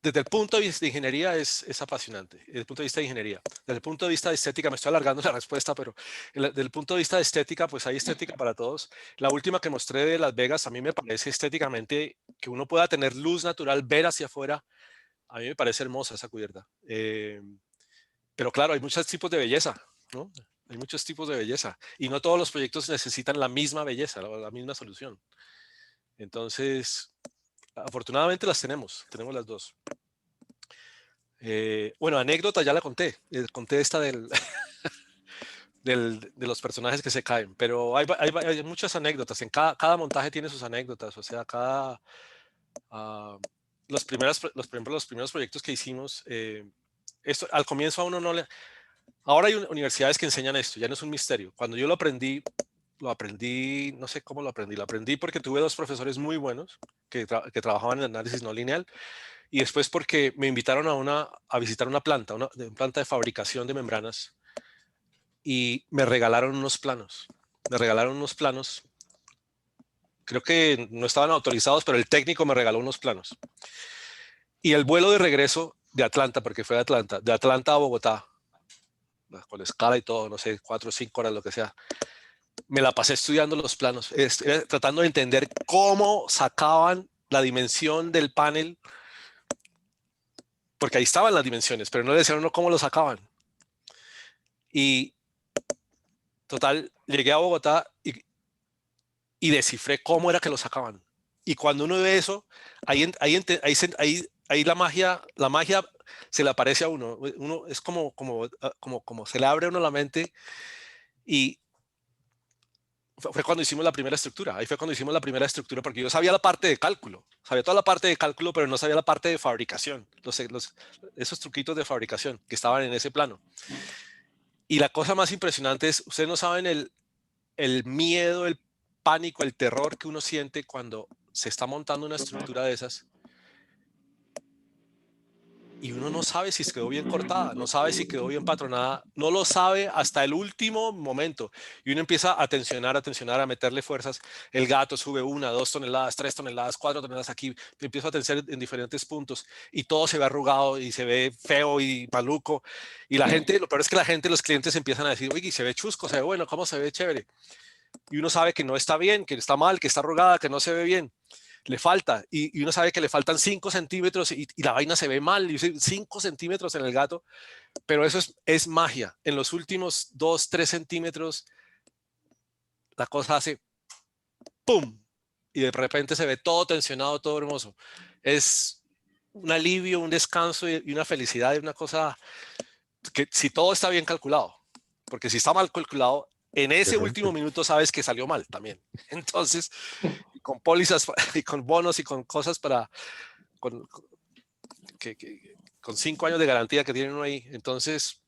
S2: desde el punto de vista de ingeniería es apasionante, desde el punto de vista de ingeniería. Desde el punto de vista de estética, me estoy alargando la respuesta, pero desde el punto de vista de estética, pues hay estética para todos. La última que mostré de Las Vegas, a mí me parece estéticamente que uno pueda tener luz natural, ver hacia afuera, a mí me parece hermosa esa cubierta. Pero claro, hay muchos tipos de belleza, ¿no? Hay muchos tipos de belleza y no todos los proyectos necesitan la misma belleza, la misma solución. Entonces, afortunadamente tenemos las dos. Bueno, anécdota ya la conté. Conté esta de los personajes que se caen, pero hay muchas anécdotas. En cada montaje tiene sus anécdotas. O sea, los primeros proyectos que hicimos, esto al comienzo a uno no le... Ahora hay universidades que enseñan esto, ya no es un misterio. Cuando yo lo aprendí, no sé cómo lo aprendí porque tuve dos profesores muy buenos que trabajaban en análisis no lineal y después porque me invitaron a visitar una planta de fabricación de membranas y me regalaron unos planos. Creo que no estaban autorizados, pero el técnico me regaló unos planos. Y el vuelo de regreso de Atlanta, porque fue de Atlanta a Bogotá, con escala y todo, no sé, 4 o 5 horas, lo que sea. Me la pasé estudiando los planos, tratando de entender cómo sacaban la dimensión del panel, porque ahí estaban las dimensiones, pero no le decían uno cómo lo sacaban. Y total, llegué a Bogotá y descifré cómo era que lo sacaban. Y cuando uno ve eso, ahí la magia se le aparece a uno. Uno es como se le abre a uno la mente. Y fue cuando hicimos la primera estructura. Ahí fue cuando hicimos la primera estructura, porque yo sabía la parte de cálculo, sabía toda la parte de cálculo, pero no sabía la parte de fabricación, esos truquitos de fabricación que estaban en ese plano. Y la cosa más impresionante es, ustedes no saben el miedo, el pánico, el terror que uno siente cuando se está montando una estructura de esas. Y uno no sabe si quedó bien cortada, no sabe si quedó bien patronada, no lo sabe hasta el último momento. Y uno empieza a tensionar, a meterle fuerzas. El gato sube 1, 2 toneladas, 3 toneladas, 4 toneladas aquí. Empiezo a tensar en diferentes puntos y todo se ve arrugado y se ve feo y maluco. Y la gente, lo peor es que la gente, los clientes empiezan a decir, oye, se ve chusco, se ve bueno, ¿cómo se ve chévere? Y uno sabe que no está bien, que está mal, que está arrugada, que no se ve bien. Le falta, y uno sabe que le faltan 5 centímetros y la vaina se ve mal, y 5 centímetros en el gato, pero eso es magia. En los últimos 2, 3 centímetros, la cosa hace ¡pum! Y de repente se ve todo tensionado, todo hermoso. Es un alivio, un descanso y una felicidad, y una cosa que si todo está bien calculado, porque si está mal calculado, en ese último minuto sabes que salió mal también. Entonces, con pólizas y con bonos y con cosas con 5 años de garantía que tienen uno ahí. Entonces,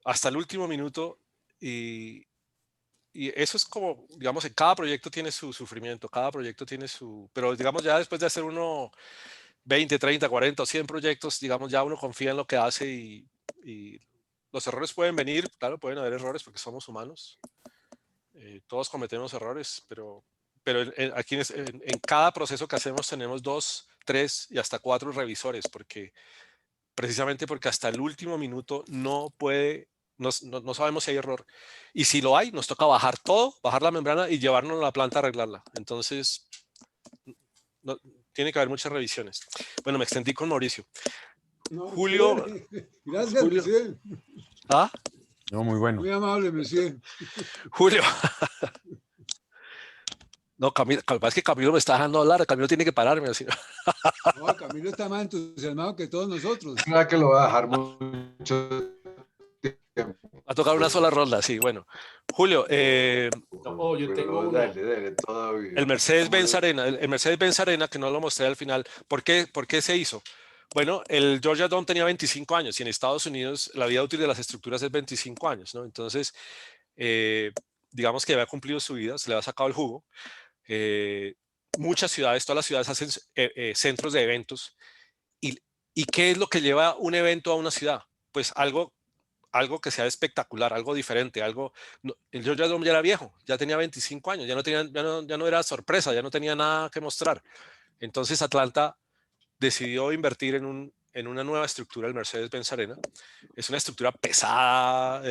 S2: hasta el último minuto, y eso es como, digamos, en cada proyecto tiene su sufrimiento, cada proyecto tiene pero digamos ya después de hacer uno 20, 30, 40 o 100 proyectos, digamos, ya uno confía en lo que hace y los errores pueden venir, claro, pueden haber errores porque somos humanos. Todos cometemos errores, pero aquí en cada proceso que hacemos tenemos 2, 3 y hasta 4 revisores, precisamente porque hasta el último minuto no sabemos si hay error. Y si lo hay, nos toca bajar todo, bajar la membrana y llevarnos a la planta a arreglarla. Entonces, tiene que haber muchas revisiones. Bueno, me extendí con Mauricio.
S6: No,
S2: Julio.
S6: Gracias,
S2: Julio.
S6: monsieur.
S2: ¿Ah?
S5: No, muy bueno.
S6: Muy amable, monsieur.
S2: Julio. No, Camilo, es que Camilo me está dejando hablar. Camilo tiene que pararme. Así.
S6: No, Camilo está más entusiasmado que todos nosotros.
S1: Verdad que lo voy a dejar mucho tiempo.
S2: A tocar una sola ronda, sí, bueno. Julio,
S4: No, yo tengo uno.
S1: Dale, todavía.
S2: el Mercedes-Benz Arena, el Mercedes-Benz Arena, que no lo mostré al final, ¿por qué se hizo? Bueno, el Georgia Dome tenía 25 años y en Estados Unidos la vida útil de las estructuras es 25 años, ¿no? Entonces, digamos que había cumplido su vida, se le había sacado el jugo. Muchas ciudades, todas las ciudades hacen centros de eventos. ¿Y qué es lo que lleva un evento a una ciudad? Pues algo que sea espectacular, algo diferente, el Georgia Dome ya era viejo, ya tenía 25 años, ya no era sorpresa, ya no tenía nada que mostrar. Entonces Atlanta decidió invertir en una nueva estructura, el Mercedes-Benz Arena. Es una estructura pesada.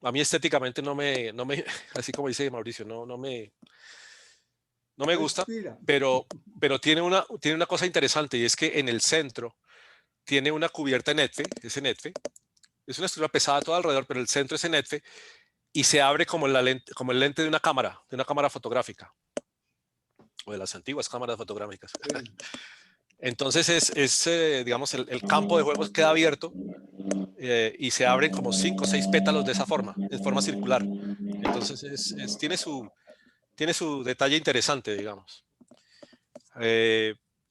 S2: A mí estéticamente no me, así como dice Mauricio, no me gusta, pero tiene una cosa interesante, y es que en el centro tiene una cubierta en ETFE, es una estructura pesada todo alrededor, pero el centro es en ETFE y se abre como el lente de una cámara fotográfica, o de las antiguas cámaras fotográficas. Sí. Entonces digamos, el campo de juegos queda abierto y se abren como 5 o 6 pétalos de esa forma, en forma circular. Entonces tiene su detalle interesante, digamos.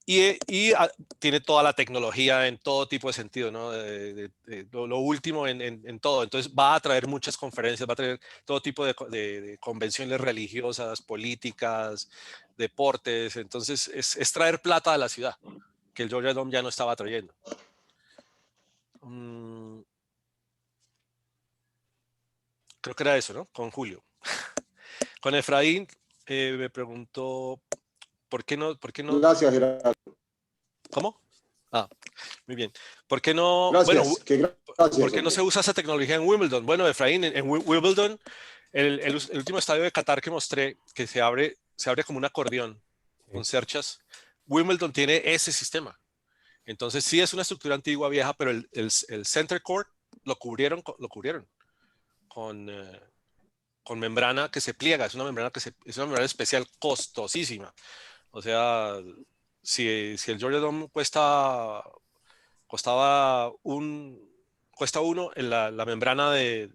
S2: Y tiene toda la tecnología en todo tipo de sentido, ¿no? Lo último en todo. Entonces va a traer muchas conferencias, va a traer todo tipo de convenciones religiosas, políticas, deportes. Entonces es traer plata a la ciudad, que el Georgia Dome ya no estaba trayendo. Creo que era eso, ¿no? Con Julio. Con Efraín me preguntó, ¿por qué no?
S8: Gracias, Gerardo.
S2: ¿Cómo? Muy bien. ¿Por qué no?
S8: Gracias,
S2: bueno,
S8: gracias,
S2: ¿por qué no se usa esa tecnología en Wimbledon? Bueno, Efraín, en Wimbledon, el último estadio de Qatar que mostré, que se abre como un acordeón con cerchas. Wimbledon tiene ese sistema. Entonces sí es una estructura antigua, vieja, pero el center court lo cubrieron con con membrana que se pliega, es una membrana es una membrana especial costosísima. O sea, si el Georgia Dome cuesta uno, en la membrana de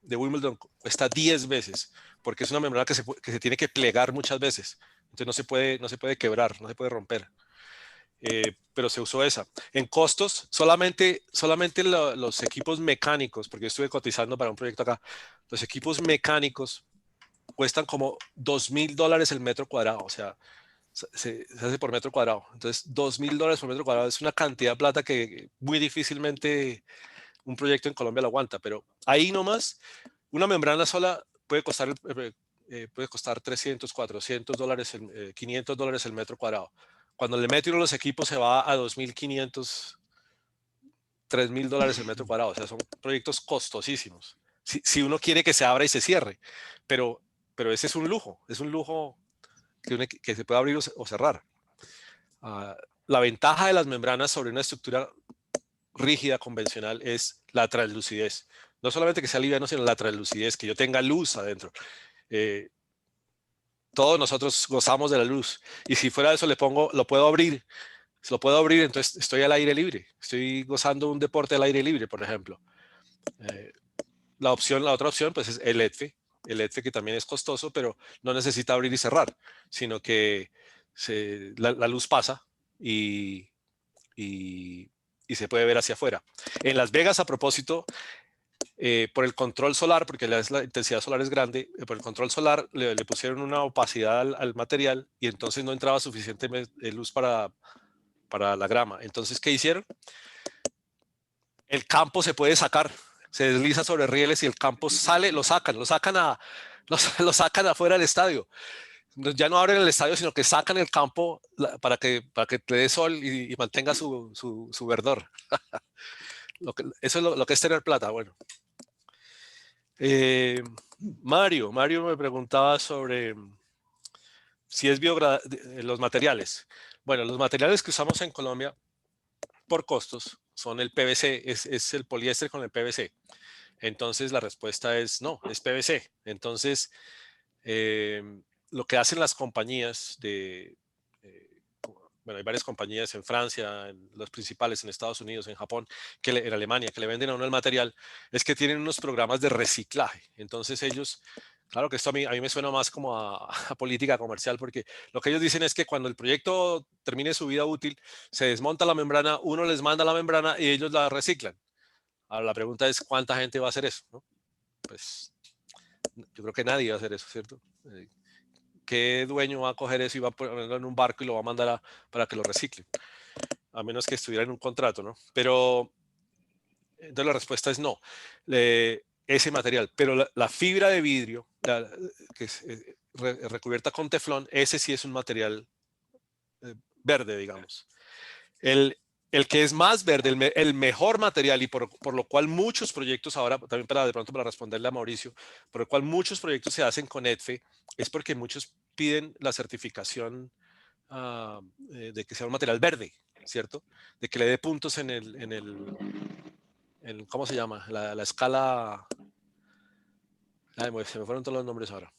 S2: Wimbledon cuesta 10 veces, porque es una membrana que se tiene que plegar muchas veces. Entonces no se puede quebrar, no se puede romper. Pero se usó esa. En costos, solamente los equipos mecánicos, porque yo estuve cotizando para un proyecto acá, los equipos mecánicos cuestan como $2,000 el metro cuadrado, o sea, se hace por metro cuadrado. Entonces, $2,000 por metro cuadrado es una cantidad de plata que muy difícilmente un proyecto en Colombia lo aguanta, pero ahí nomás, una membrana sola puede costar 300, $400, $500 el metro cuadrado. Cuando le mete uno los equipos se va a $2,500, $3,000 el metro cuadrado. O sea, son proyectos costosísimos. Si uno quiere que se abra y se cierre, pero ese es un lujo que se puede abrir o cerrar. La ventaja de las membranas sobre una estructura rígida, convencional, es la translucidez. No solamente que sea liviano, sino la translucidez, que yo tenga luz adentro. Todos nosotros gozamos de la luz. Y si fuera de eso lo puedo abrir. Si lo puedo abrir, entonces estoy al aire libre. Estoy gozando un deporte al aire libre, por ejemplo. La otra opción, pues es el ETFE. El ETFE que también es costoso, pero no necesita abrir y cerrar, sino que la luz pasa y se puede ver hacia afuera. En Las Vegas, a propósito, por el control solar, porque la intensidad solar es grande, por el control solar le pusieron una opacidad al material y entonces no entraba suficiente luz para la grama. Entonces, ¿qué hicieron? El campo se puede sacar, se desliza sobre rieles y el campo sale, lo sacan afuera del estadio. Ya no abren el estadio, sino que sacan el campo para que te dé sol y mantenga su verdor. Eso es lo que es tener plata. Bueno. Mario me preguntaba sobre si es los materiales. Bueno, los materiales que usamos en Colombia por costos son el PVC, es el poliéster con el PVC. Entonces la respuesta es no, es PVC. Entonces, lo que hacen las compañías bueno, hay varias compañías en Francia, los principales en Estados Unidos, en Japón, en Alemania, que le venden a uno el material, es que tienen unos programas de reciclaje. Entonces ellos, claro que esto a mí me suena más como a política comercial, porque lo que ellos dicen es que cuando el proyecto termine su vida útil, se desmonta la membrana, uno les manda la membrana y ellos la reciclan. Ahora la pregunta es, ¿cuánta gente va a hacer eso? ¿No? Pues yo creo que nadie va a hacer eso, ¿cierto? ¿Qué dueño va a coger eso y va a ponerlo en un barco y lo va a mandar para que lo reciclen? A menos que estuviera en un contrato, ¿no? Pero entonces la respuesta es no. Ese material, pero la fibra de vidrio que es recubierta con teflón, ese sí es un material verde, digamos. El que es más verde, el mejor material y por lo cual muchos proyectos ahora, también de pronto para responderle a Mauricio, por lo cual muchos proyectos se hacen con ETFE, es porque muchos piden la certificación de que sea un material verde, ¿cierto? De que le dé puntos en ¿cómo se llama? La escala. Ay, se me fueron todos los nombres ahora.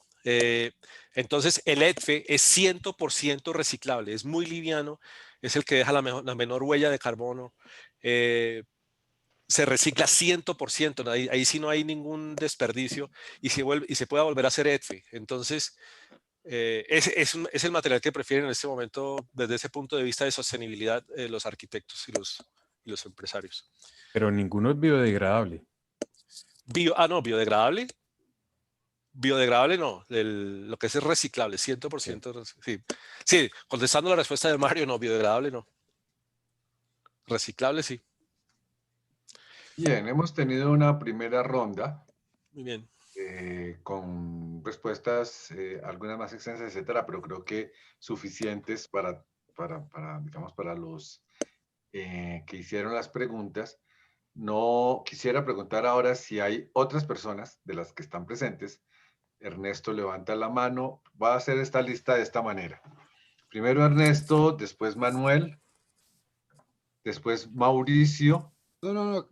S2: Entonces, el ETFE es 100% reciclable, es muy liviano, es el que deja la menor huella de carbono. Se recicla 100%, ahí sí no hay ningún desperdicio y se puede volver a hacer ETFE. Entonces, es el material que prefieren en este momento desde ese punto de vista de sostenibilidad los arquitectos y los empresarios.
S5: Pero ninguno es biodegradable.
S2: No, biodegradable. Biodegradable no, lo que es reciclable, 100%. Sí, contestando la respuesta de Mario, no, biodegradable no. Reciclable sí.
S1: Bien, hemos tenido una primera ronda.
S2: Muy bien.
S1: Con respuestas, algunas más extensas, etcétera, pero creo que suficientes para digamos, para los que hicieron las preguntas. No quisiera preguntar ahora si hay otras personas de las que están presentes. Ernesto levanta la mano. Va a hacer esta lista de esta manera. Primero Ernesto, después Manuel, después Mauricio,
S6: No,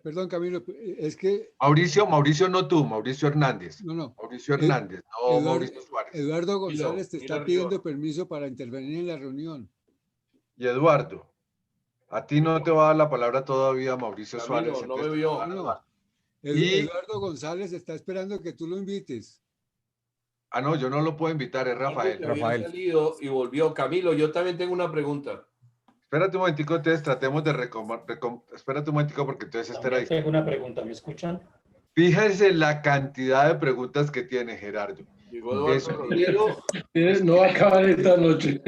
S6: perdón, Camilo, es que...
S1: Mauricio no tú, Mauricio Hernández.
S6: No.
S1: Mauricio Hernández, no Mauricio Suárez.
S6: Eduardo González te está pidiendo permiso para intervenir en la reunión.
S1: Y Eduardo, a ti no te va a dar la palabra todavía Mauricio
S4: Camilo,
S1: Suárez.
S4: no me vio.
S6: Eduardo González está esperando que tú lo invites.
S1: Ah, no, yo no lo puedo invitar, es Rafael.
S4: Había salido y volvió. Camilo, yo también tengo una pregunta.
S1: Espérate un momentico, entonces tratemos de espérate un momentico porque entonces esta era...
S9: Tengo una pregunta, ¿me escuchan?
S1: Fíjense la cantidad de preguntas que tiene Gerardo.
S9: No va a acabar esta noche.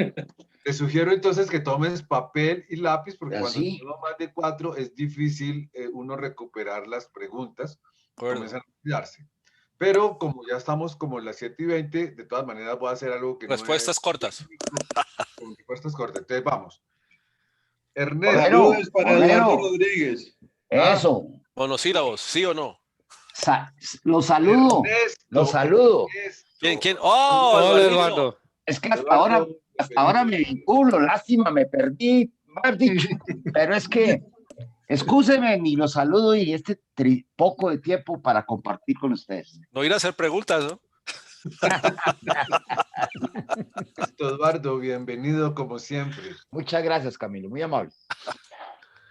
S1: Te sugiero entonces que tomes papel y lápiz porque cuando
S10: ¿Así?
S1: tenemos más de 4 es difícil uno recuperar las preguntas, comienzan a olvidarse. Pero como ya estamos como en las 7:20, de todas maneras voy a hacer algo que
S2: respuestas cortas.
S1: Respuestas cortas. Entonces vamos. Ernesto.
S10: Para Eduardo
S4: Rodríguez.
S10: Eso.
S2: Monosílabos, ¿sí o no?
S10: Los saludo.
S1: Ernesto,
S10: Los saludo.
S2: ¿Quién? ¡Oh,
S7: Hola,
S2: Eduardito!
S7: Eduardo.
S10: Es que hasta ahora me vinculo. Lástima, me perdí. Más dicho. Pero es que, excúsenme y los saludo y poco de tiempo para compartir con ustedes.
S2: No ir a hacer preguntas, ¿no?
S1: Eduardo, bienvenido como siempre.
S10: Muchas gracias, Camilo. Muy amable.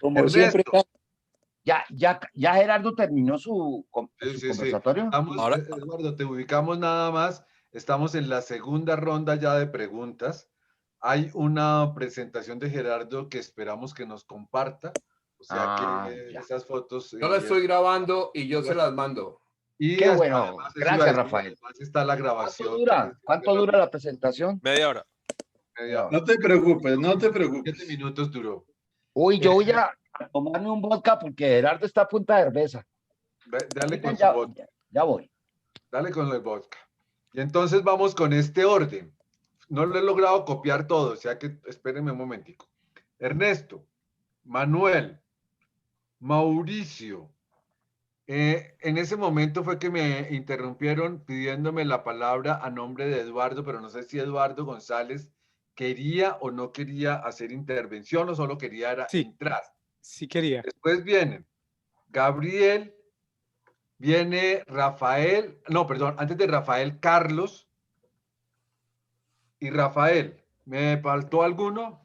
S1: Como Ernesto.
S10: siempre. ¿Ya Gerardo terminó su conversatorio?
S1: Ahora, Eduardo, te ubicamos nada más. Estamos en la segunda ronda ya de preguntas. Hay una presentación de Gerardo que esperamos que nos comparta. O sea que esas fotos...
S4: Yo las estoy grabando y yo se las mando.
S1: Y
S10: qué bueno. Gracias, Rafael.
S1: Además está la grabación.
S10: ¿Cuánto dura la presentación?
S2: Media hora.
S4: No te preocupes, no te preocupes.
S1: 7 minutos duró.
S10: Uy, yo voy a tomarme un vodka porque Gerardo está a punta de cerveza.
S1: Dale con su vodka.
S10: Ya voy.
S1: Dale con el vodka. Y entonces vamos con este orden. No lo he logrado copiar todo, o sea que espérenme un momentico. Ernesto, Manuel, Mauricio. En ese momento fue que me interrumpieron pidiéndome la palabra a nombre de Eduardo, pero no sé si Eduardo González quería o no quería hacer intervención o solo quería entrar.
S7: Sí quería.
S1: Después vienen Gabriel, viene Rafael, no, perdón, antes de Rafael, Carlos y Rafael. ¿Me faltó alguno?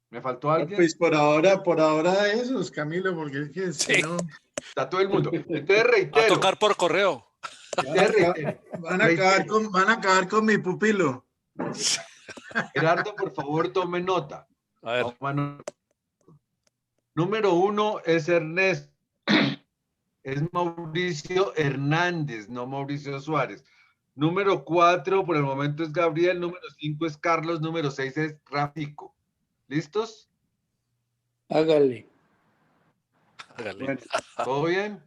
S1: ¿Me faltó alguien?
S11: Pues por ahora esos, Camilo, porque es que
S2: sí.
S11: no...
S1: Está todo el mundo. Entonces reitero.
S2: A tocar por correo.
S11: Van a acabar con mi pupilo.
S1: Gerardo, por favor, tome nota.
S2: A ver.
S1: Número 1 es Ernesto. Es Mauricio Hernández, no Mauricio Suárez. Número 4 por el momento es Gabriel. Número 5 es Carlos. Número 6 es Rafico. ¿Listos?
S9: Hágale.
S1: Bueno, ¿todo bien?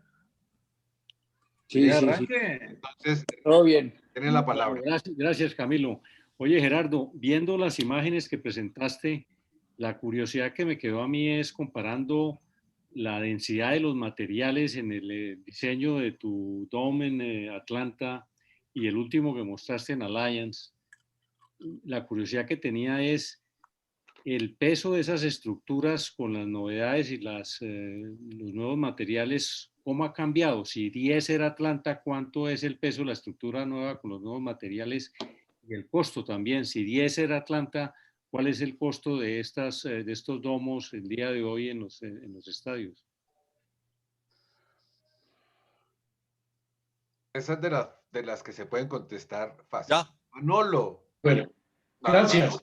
S9: Sí.
S1: Entonces,
S9: todo bien.
S1: Tienen la palabra.
S9: Gracias, Camilo. Oye, Gerardo, viendo las imágenes que presentaste, la curiosidad que me quedó a mí es comparando la densidad de los materiales en el diseño de tu Dome en Atlanta y el último que mostraste en Alliance. La curiosidad que tenía es el peso de esas estructuras con las novedades y los nuevos materiales, ¿cómo ha cambiado? Si 10 era Atlanta, ¿cuánto es el peso de la estructura nueva con los nuevos materiales? Y el costo también. Si 10 era Atlanta, ¿cuál es el costo de estos domos el día de hoy en los estadios?
S1: Esa es de las que se pueden contestar fácil.
S2: ¿Ya?
S1: Manolo.
S9: Bueno, gracias.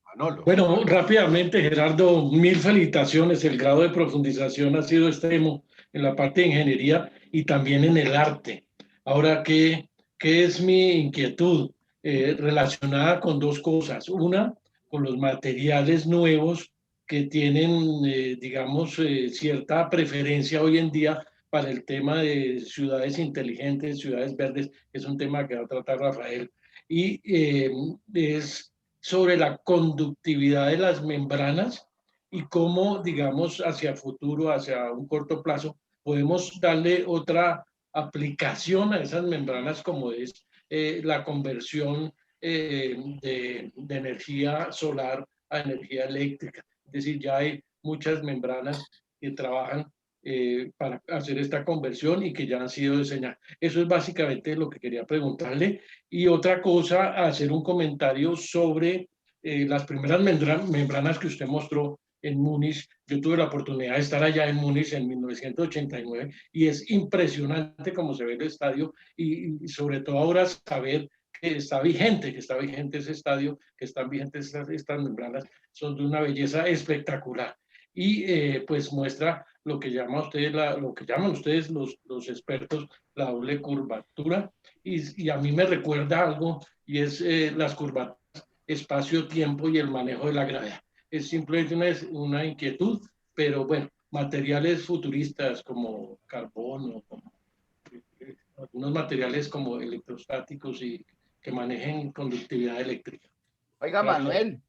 S1: Manolo.
S9: Bueno, rápidamente, Gerardo, mil felicitaciones. El grado de profundización ha sido extremo en la parte de ingeniería y también en el arte. Ahora, ¿qué es mi inquietud? Relacionada con dos cosas. Una, con los materiales nuevos que tienen, digamos, cierta preferencia hoy en día para el tema de ciudades inteligentes, ciudades verdes, que es un tema que va a tratar Rafael. Y es sobre la conductividad de las membranas y cómo, digamos, hacia futuro, hacia un corto plazo, podemos darle otra aplicación a esas membranas como es la conversión de energía solar a energía eléctrica. Es decir, ya hay muchas membranas que trabajan para hacer esta conversión y que ya han sido diseñadas. Eso es básicamente lo que quería preguntarle. Y otra cosa, hacer un comentario sobre las primeras membranas que usted mostró en Múnich. Yo tuve la oportunidad de estar allá en Múnich en 1989 y es impresionante cómo se ve el estadio y sobre todo ahora saber que está vigente ese estadio, que están vigentes estas membranas, son de una belleza espectacular. Y pues muestra lo que llaman ustedes los expertos la doble curvatura, y a mí me recuerda algo, y es las curvaturas espacio-tiempo y el manejo de la gravedad. Es simplemente una inquietud, pero bueno, materiales futuristas como carbono, como algunos materiales como electrostáticos y que manejen conductividad eléctrica.
S10: Oiga, Manuel,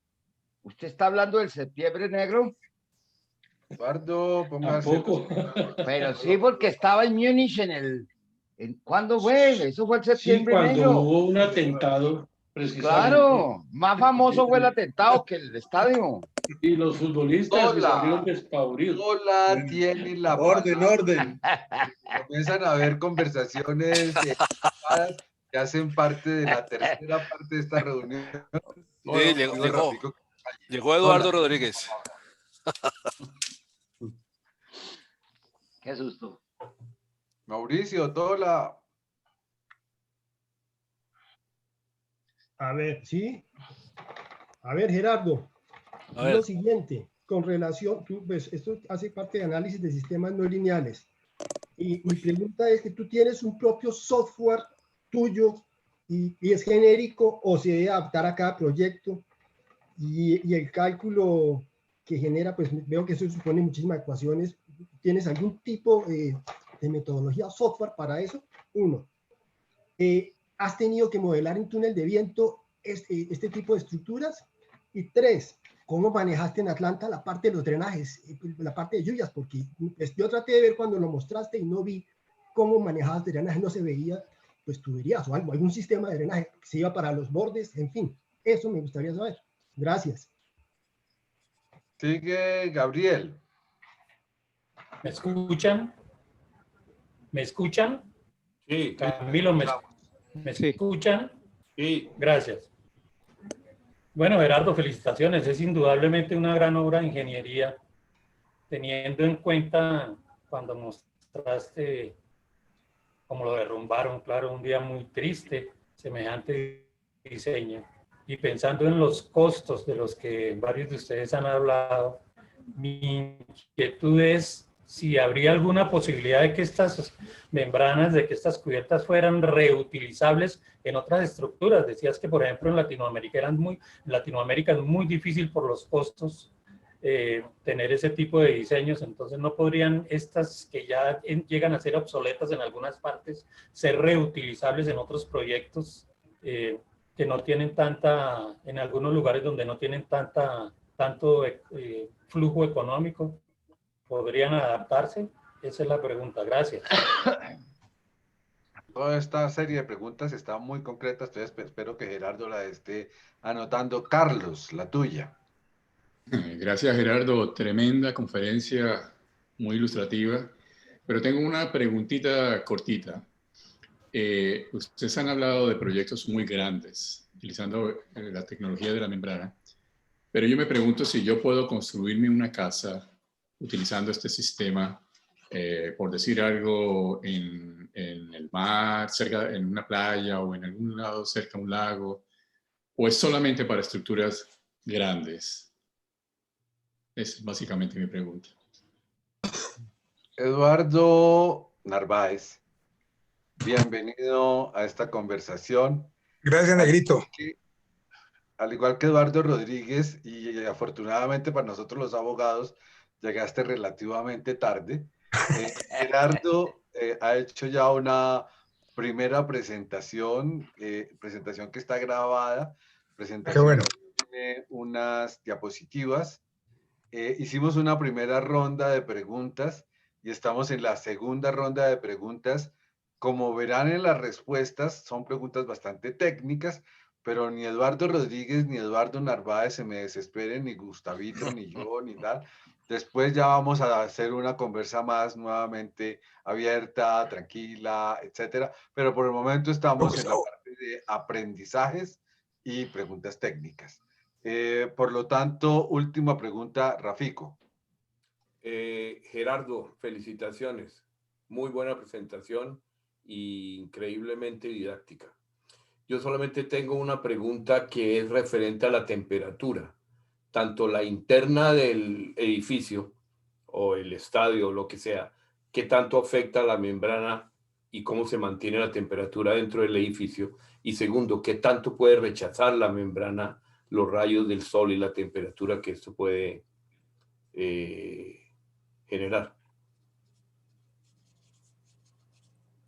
S10: ¿usted está hablando del septiembre negro?
S1: Eduardo, póngase.
S9: Tampoco.
S10: Pero sí, porque estaba en Múnich ¿cuándo fue? Eso fue el septiembre
S9: Sí, cuando
S10: negro.
S9: hubo un atentado, precisamente.
S10: Claro, más famoso fue el atentado que el estadio.
S9: Y los futbolistas
S1: Hola.
S9: salieron despavoridos.
S1: Hola, tiene la
S11: Orden,
S1: palabra.
S11: orden.
S1: Comienzan a haber conversaciones que hacen parte de la tercera parte de esta reunión.
S2: Sí, llegó Eduardo Rodríguez.
S10: Qué susto.
S1: Mauricio, Tola.
S3: A ver, ¿sí? A ver, Gerardo,
S2: A ver.
S3: lo siguiente, con relación, pues, esto hace parte de análisis de sistemas no lineales. Y mi pregunta es que tú tienes un propio software tuyo y es genérico o se debe adaptar a cada proyecto y el cálculo que genera, pues veo que eso supone muchísimas ecuaciones. ¿Tienes algún tipo de metodología software para eso? Uno, ¿has tenido que modelar en túnel de viento este tipo de estructuras? Y tres, ¿cómo manejaste en Atlanta la parte de los drenajes, la parte de lluvias? Porque yo traté de ver cuando lo mostraste y no vi cómo manejabas drenaje, no se veía pues tuberías o algo, algún sistema de drenaje que se iba para los bordes, en fin, eso me gustaría saber. Gracias.
S1: Sigue Gabriel.
S12: ¿Me escuchan? ¿Me escuchan?
S4: Sí.
S12: Camilo, ¿me escuchan?
S4: Sí.
S12: Gracias. Bueno, Gerardo, felicitaciones. Es indudablemente una gran obra de ingeniería, teniendo en cuenta cuando mostraste cómo lo derrumbaron, claro, un día muy triste, semejante diseño. Y pensando en los costos de los que varios de ustedes han hablado, mi inquietud es si habría alguna posibilidad de que estas membranas, de que estas cubiertas fueran reutilizables en otras estructuras. Decías que, por ejemplo, en Latinoamérica es muy difícil por los costos tener ese tipo de diseños, entonces no podrían estas que ya llegan a ser obsoletas en algunas partes ser reutilizables en otros proyectos que no tienen en algunos lugares donde no tienen tanto flujo económico. ¿Podrían adaptarse? Esa es la pregunta. Gracias.
S1: Toda esta serie de preguntas está muy concretas, entonces espero que Gerardo la esté anotando. Carlos, la tuya.
S13: Gracias, Gerardo. Tremenda conferencia, muy ilustrativa. Pero tengo una preguntita cortita. Ustedes han hablado de proyectos muy grandes, utilizando la tecnología de la membrana. Pero yo me pregunto si yo puedo construirme una casa utilizando este sistema, por decir algo, en el mar, en una playa o en algún lado cerca de un lago, o es solamente para estructuras grandes. Esa es básicamente mi pregunta.
S1: Eduardo Narváez, bienvenido a esta conversación.
S11: Gracias, Negrito.
S1: Al igual que Eduardo Rodríguez, y afortunadamente para nosotros los abogados, llegaste relativamente tarde. Gerardo ha hecho ya una primera presentación, presentación que está grabada, presentación
S11: Qué bueno.
S1: que tiene unas diapositivas. Hicimos una primera ronda de preguntas y estamos en la segunda ronda de preguntas como verán en las respuestas, son preguntas bastante técnicas, pero ni Eduardo Rodríguez ni Eduardo Narváez se me desesperen, ni Gustavito, ni yo, ni tal. Después ya vamos a hacer una conversa más nuevamente abierta, tranquila, etcétera. Pero por el momento estamos en la parte de aprendizajes y preguntas técnicas. Por lo tanto, última pregunta, Rafico.
S4: Gerardo, felicitaciones. Muy buena presentación y increíblemente didáctica. Yo solamente tengo una pregunta que es referente a la temperatura, tanto la interna del edificio o el estadio o lo que sea, qué tanto afecta la membrana y cómo se mantiene la temperatura dentro del edificio. Y segundo, qué tanto puede rechazar la membrana los rayos del sol y la temperatura que esto puede generar.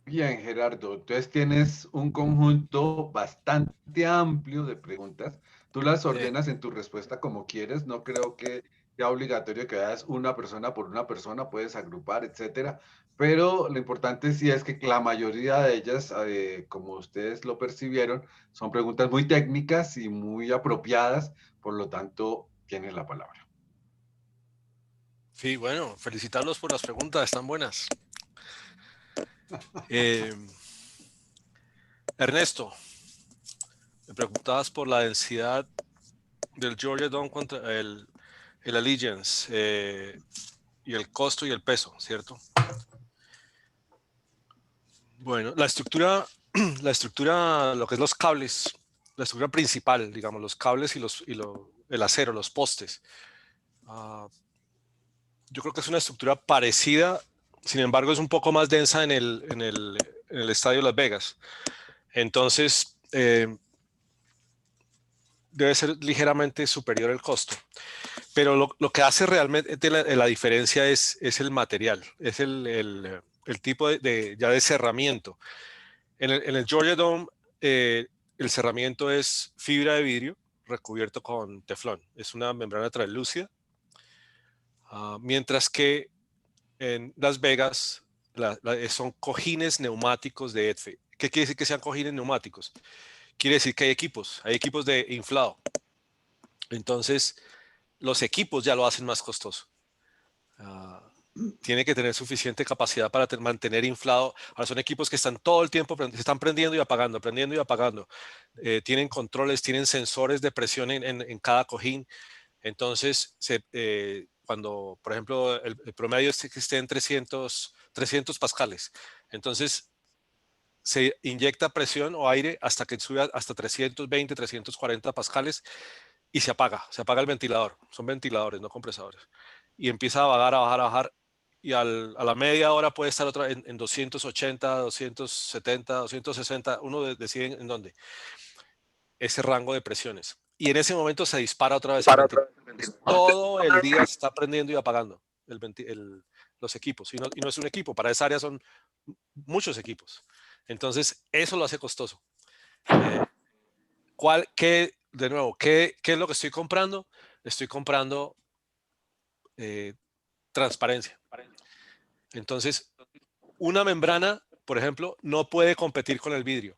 S1: Bien, Gerardo, entonces tienes un conjunto bastante amplio de preguntas. Tú las ordenas en tu respuesta como quieres. No creo que sea obligatorio que hagas una persona por una persona, puedes agrupar, etcétera. Pero lo importante sí es que la mayoría de ellas, como ustedes lo percibieron, son preguntas muy técnicas y muy apropiadas. Por lo tanto, tienen la palabra.
S2: Sí, bueno, felicitarlos por las preguntas, están buenas. Ernesto, me preguntabas por la densidad del Georgia Dome contra el Allegiance y el costo y el peso, ¿cierto? Bueno, la estructura, lo que es los cables, la estructura principal, digamos, los cables y el acero, los postes. Yo creo que es una estructura parecida, sin embargo es un poco más densa en el estadio Las Vegas. Entonces, debe ser ligeramente superior el costo. Pero lo que hace realmente la diferencia es el material, es el tipo de cerramiento. En el Georgia Dome, el cerramiento es fibra de vidrio recubierto con teflón. Es una membrana translúcida. Mientras que en Las Vegas son cojines neumáticos de EDFE. ¿Qué quiere decir que sean cojines neumáticos? Quiere decir que hay equipos de inflado. Entonces, los equipos ya lo hacen más costoso. Tiene que tener suficiente capacidad para mantener inflado. Ahora son equipos que están todo el tiempo, se están prendiendo y apagando, prendiendo y apagando. Tienen controles, tienen sensores de presión en cada cojín. Entonces, cuando, por ejemplo, el promedio es que esté en 300 pascales. Entonces, se inyecta presión o aire hasta que sube hasta 320, 340 pascales y se apaga el ventilador. Son ventiladores, no compresores. Y empieza a bajar, a bajar, a bajar. Y a la media hora puede estar otra en 280, 270, 260. Uno decide en dónde. Ese rango de presiones. Y en ese momento se dispara otra vez el ventilador. Todo el día se está prendiendo y apagando los equipos. Y no es un equipo. Para esa área son muchos equipos. Entonces, eso lo hace costoso. ¿Qué es lo que estoy comprando? Estoy comprando transparencia. Entonces, una membrana, por ejemplo, no puede competir con el vidrio.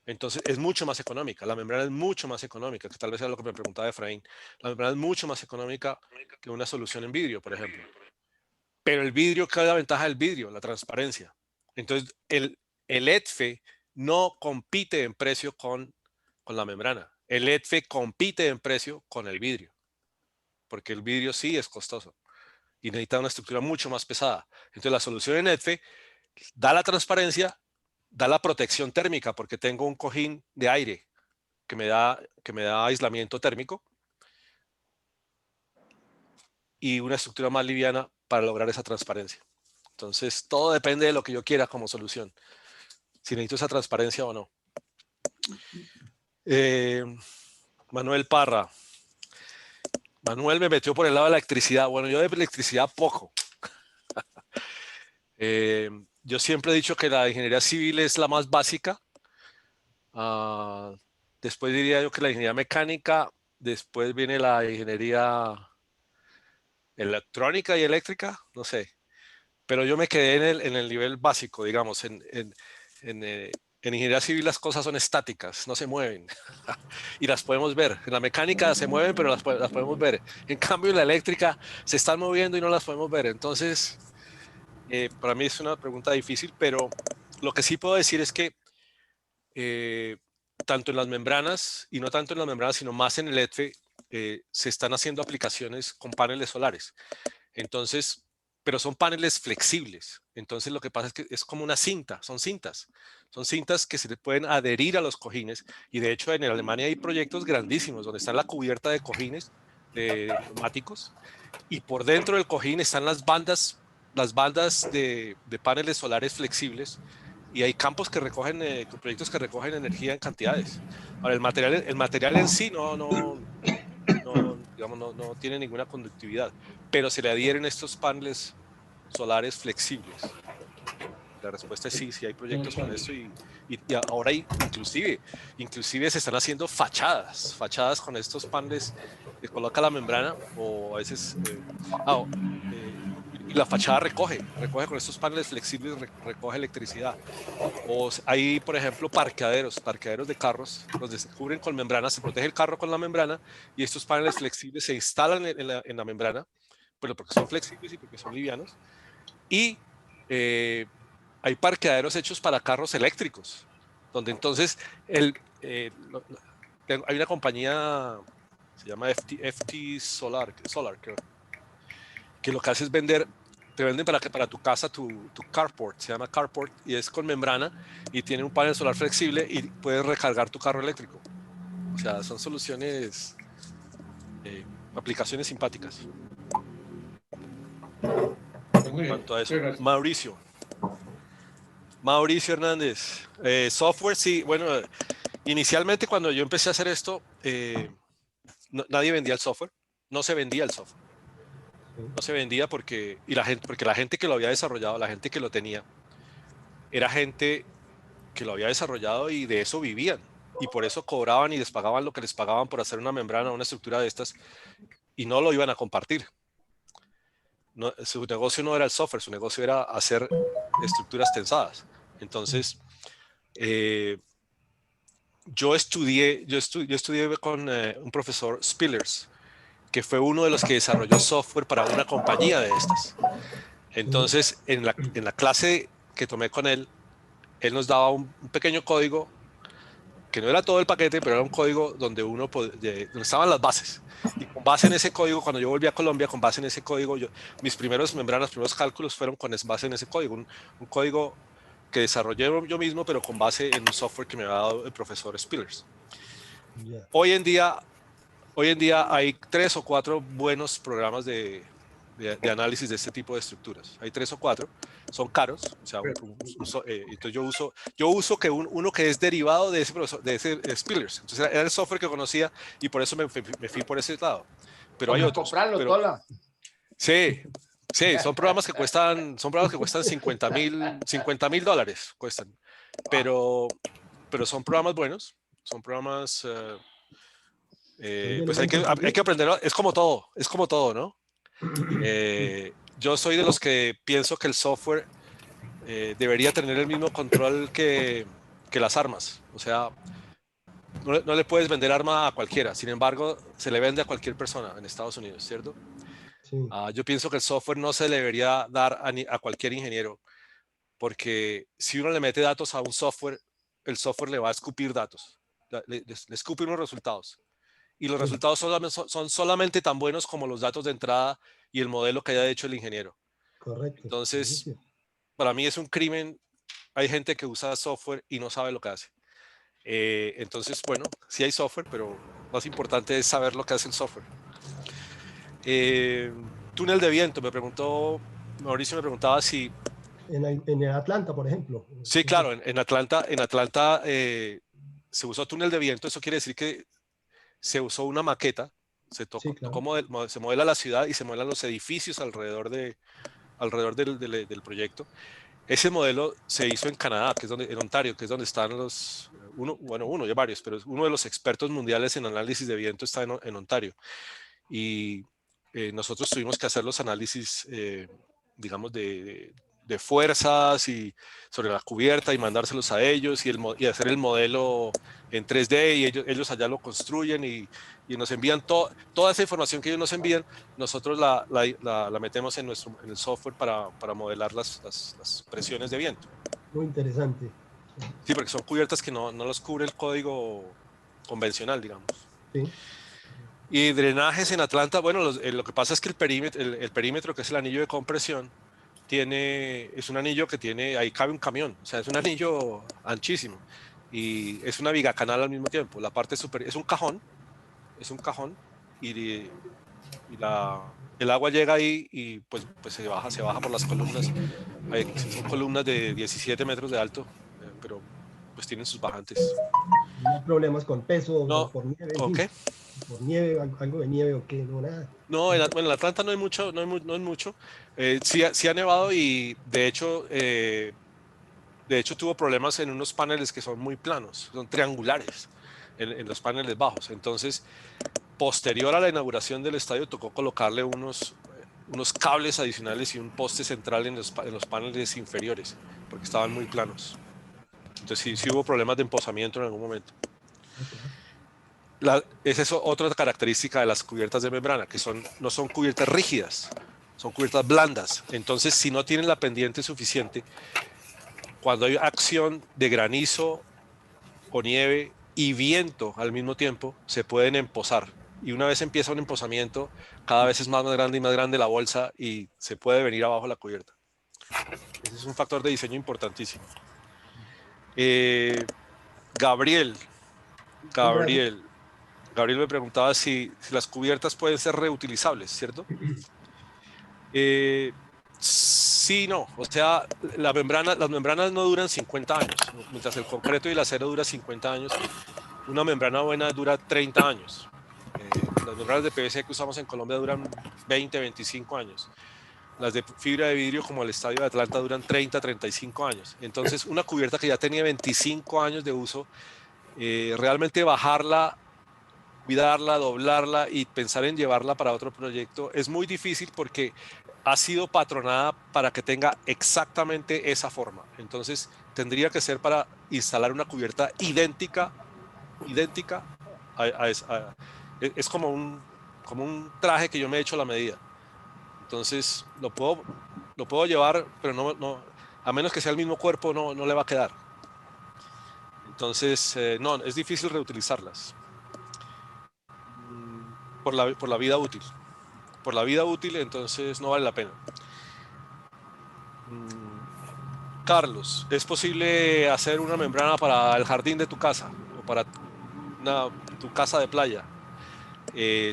S2: Entonces, es mucho más económica. La membrana es mucho más económica, que tal vez era lo que me preguntaba Efraín. La membrana es mucho más económica que una solución en vidrio, por ejemplo. Pero el vidrio, ¿qué es la ventaja del vidrio? La transparencia. Entonces, el EDFE no compite en precio con la membrana. El EDFE compite en precio con el vidrio, porque el vidrio sí es costoso y necesita una estructura mucho más pesada. Entonces, la solución en EDFE da la transparencia, da la protección térmica, porque tengo un cojín de aire que me da aislamiento térmico y una estructura más liviana para lograr esa transparencia. Entonces, todo depende de lo que yo quiera como solución. Si necesito esa transparencia o no. Manuel Parra. Manuel me metió por el lado de la electricidad. Bueno, yo de electricidad poco. Yo siempre he dicho que la ingeniería civil es la más básica. Después diría yo que la ingeniería mecánica. Después viene la ingeniería electrónica y eléctrica. No sé. pero yo me quedé en el nivel básico, digamos, en ingeniería civil las cosas son estáticas, no se mueven y las podemos ver. En la mecánica se mueven, pero las podemos ver. En cambio, en la eléctrica se están moviendo y no las podemos ver. Entonces, para mí es una pregunta difícil, pero lo que sí puedo decir es que tanto en las membranas, y no tanto en las membranas, sino más en el ETFE, se están haciendo aplicaciones con paneles solares. Entonces, pero son paneles flexibles. Entonces lo que pasa es que es como una cinta, son cintas que se le pueden adherir a los cojines, y de hecho en Alemania hay proyectos grandísimos donde está la cubierta de cojines de neumáticos, y por dentro del cojín están las bandas de paneles solares flexibles, y hay campos que recogen, proyectos que recogen energía en cantidades. Ahora, el material en sí digamos, no tiene ninguna conductividad, pero se le adhieren estos paneles solares flexibles. La respuesta es sí, sí hay proyectos con esto, y ahora inclusive se están haciendo fachadas con estos paneles que coloca la membrana, o a veces y la fachada recoge con estos paneles flexibles, recoge electricidad. O hay, por ejemplo, parqueaderos de carros donde se cubren con membranas, se protege el carro con la membrana, y estos paneles flexibles se instalan en la membrana, pero porque son flexibles y porque son livianos. Y hay parqueaderos hechos para carros eléctricos, donde entonces hay una compañía, se llama FT Solar, creo, que lo que hace es te venden para tu casa tu carport, se llama carport, y es con membrana y tiene un panel solar flexible y puedes recargar tu carro eléctrico. O sea, son soluciones, aplicaciones simpáticas. En cuanto a eso, Mauricio Hernández, software, sí, bueno, inicialmente cuando yo empecé a hacer esto, nadie vendía el software, no se vendía el software. No se vendía porque la gente que lo había desarrollado, la gente que lo tenía, era gente que lo había desarrollado y de eso vivían. Y por eso cobraban y les pagaban lo que les pagaban por hacer una membrana, una estructura de estas, y no lo iban a compartir. No, su negocio no era el software, su negocio era hacer estructuras tensadas. Entonces, yo estudié con un profesor, Spillers, que fue uno de los que desarrolló software para una compañía de estas. Entonces, en la clase que tomé con él nos daba un pequeño código, que no era todo el paquete, pero era un código donde donde estaban las bases. Y con base en ese código, cuando yo volví a Colombia, con base en ese código, mis primeros cálculos fueron con base en ese código, un código que desarrollé yo mismo, pero con base en un software que me había dado el profesor Spillers. Yeah. Hoy en día hay 3 o 4 buenos programas de análisis de este tipo de estructuras. Hay 3 o 4, son caros. O sea, entonces yo uso uno que es derivado de ese Spillers. Entonces era el software que conocía y por eso me fui por ese lado. Pero hay otros. Sí, son programas que cuestan $50,000 cuestan. Pero son programas buenos, son programas... pues hay que aprender, es como todo, ¿no? Yo soy de los que pienso que el software debería tener el mismo control que las armas. O sea, no le puedes vender arma a cualquiera, sin embargo, se le vende a cualquier persona en Estados Unidos, ¿cierto? Sí. Yo pienso que el software no se le debería dar a cualquier ingeniero, porque si uno le mete datos a un software, el software le va a escupir datos, le escupe unos resultados. Y los resultados son solamente tan buenos como los datos de entrada y el modelo que haya hecho el ingeniero. Correcto. Entonces, para mí es un crimen. Hay gente que usa software y no sabe lo que hace. Entonces, bueno, sí hay software, pero lo más importante es saber lo que hace el software. Túnel de viento, Mauricio me preguntaba si...
S3: En Atlanta, por ejemplo.
S2: Sí, claro, en Atlanta se usó túnel de viento. Eso quiere decir que se usó una maqueta, se modela la ciudad y se modelan los edificios alrededor del proyecto. Ese modelo se hizo en Canadá, en Ontario, que es donde están uno de varios, pero uno de los expertos mundiales en análisis de viento está en Ontario. Y nosotros tuvimos que hacer los análisis digamos, de fuerzas y sobre la cubierta y mandárselos a ellos y hacer el modelo en 3D y ellos allá lo construyen y nos envían toda esa información que ellos nos envían, nosotros la metemos en el software para modelar las presiones de viento.
S3: Muy interesante.
S2: Sí, porque son cubiertas que no los cubre el código convencional, digamos.
S3: Sí.
S2: Y drenajes en Atlanta, bueno, lo que pasa es que el perímetro, que es el anillo de compresión, es un anillo que ahí cabe un camión, o sea, es un anillo anchísimo y es una vigacanal al mismo tiempo. La parte superior es un cajón y el agua llega ahí y pues se baja por las columnas. Son columnas de 17 metros de alto, pero pues tienen sus bajantes.
S3: ¿No hay problemas con peso
S2: no,
S3: por nieve?
S2: ¿o qué?
S3: ¿Por nieve, algo de nieve o qué? No, nada.
S2: No, en Atlanta no hay mucho. Sí ha nevado y de hecho tuvo problemas en unos paneles que son muy planos, son triangulares en los paneles bajos. Entonces, posterior a la inauguración del estadio, tocó colocarle unos cables adicionales y un poste central en los paneles inferiores, porque estaban muy planos. Entonces sí hubo problemas de empozamiento en algún momento. Esa es otra característica de las cubiertas de membrana, que no son cubiertas rígidas, son cubiertas blandas. Entonces, si no tienen la pendiente suficiente, cuando hay acción de granizo o nieve y viento al mismo tiempo, se pueden empozar. Y una vez empieza un empozamiento, cada vez es más grande y más grande la bolsa y se puede venir abajo la cubierta. Ese es un factor de diseño importantísimo. Gabriel me preguntaba si las cubiertas pueden ser reutilizables, ¿cierto? Sí, no. O sea, las membranas no duran 50 años. Mientras el concreto y el acero dura 50 años, una membrana buena dura 30 años. Las membranas de PVC que usamos en Colombia duran 20, 25 años. Las de fibra de vidrio, como el Estadio de Atlanta, duran 30, 35 años. Entonces, una cubierta que ya tenía 25 años de uso, realmente bajarla, cuidarla, doblarla y pensar en llevarla para otro proyecto es muy difícil porque ha sido patronada para que tenga exactamente esa forma. Entonces, tendría que ser para instalar una cubierta idéntica es como un traje que yo me he hecho a la medida. Entonces, lo puedo llevar, pero no, a menos que sea el mismo cuerpo, no le va a quedar. Entonces, no, es difícil reutilizarlas. Por la vida útil. Por la vida útil, entonces no vale la pena. Carlos, ¿es posible hacer una membrana para el jardín de tu casa o para tu casa de playa?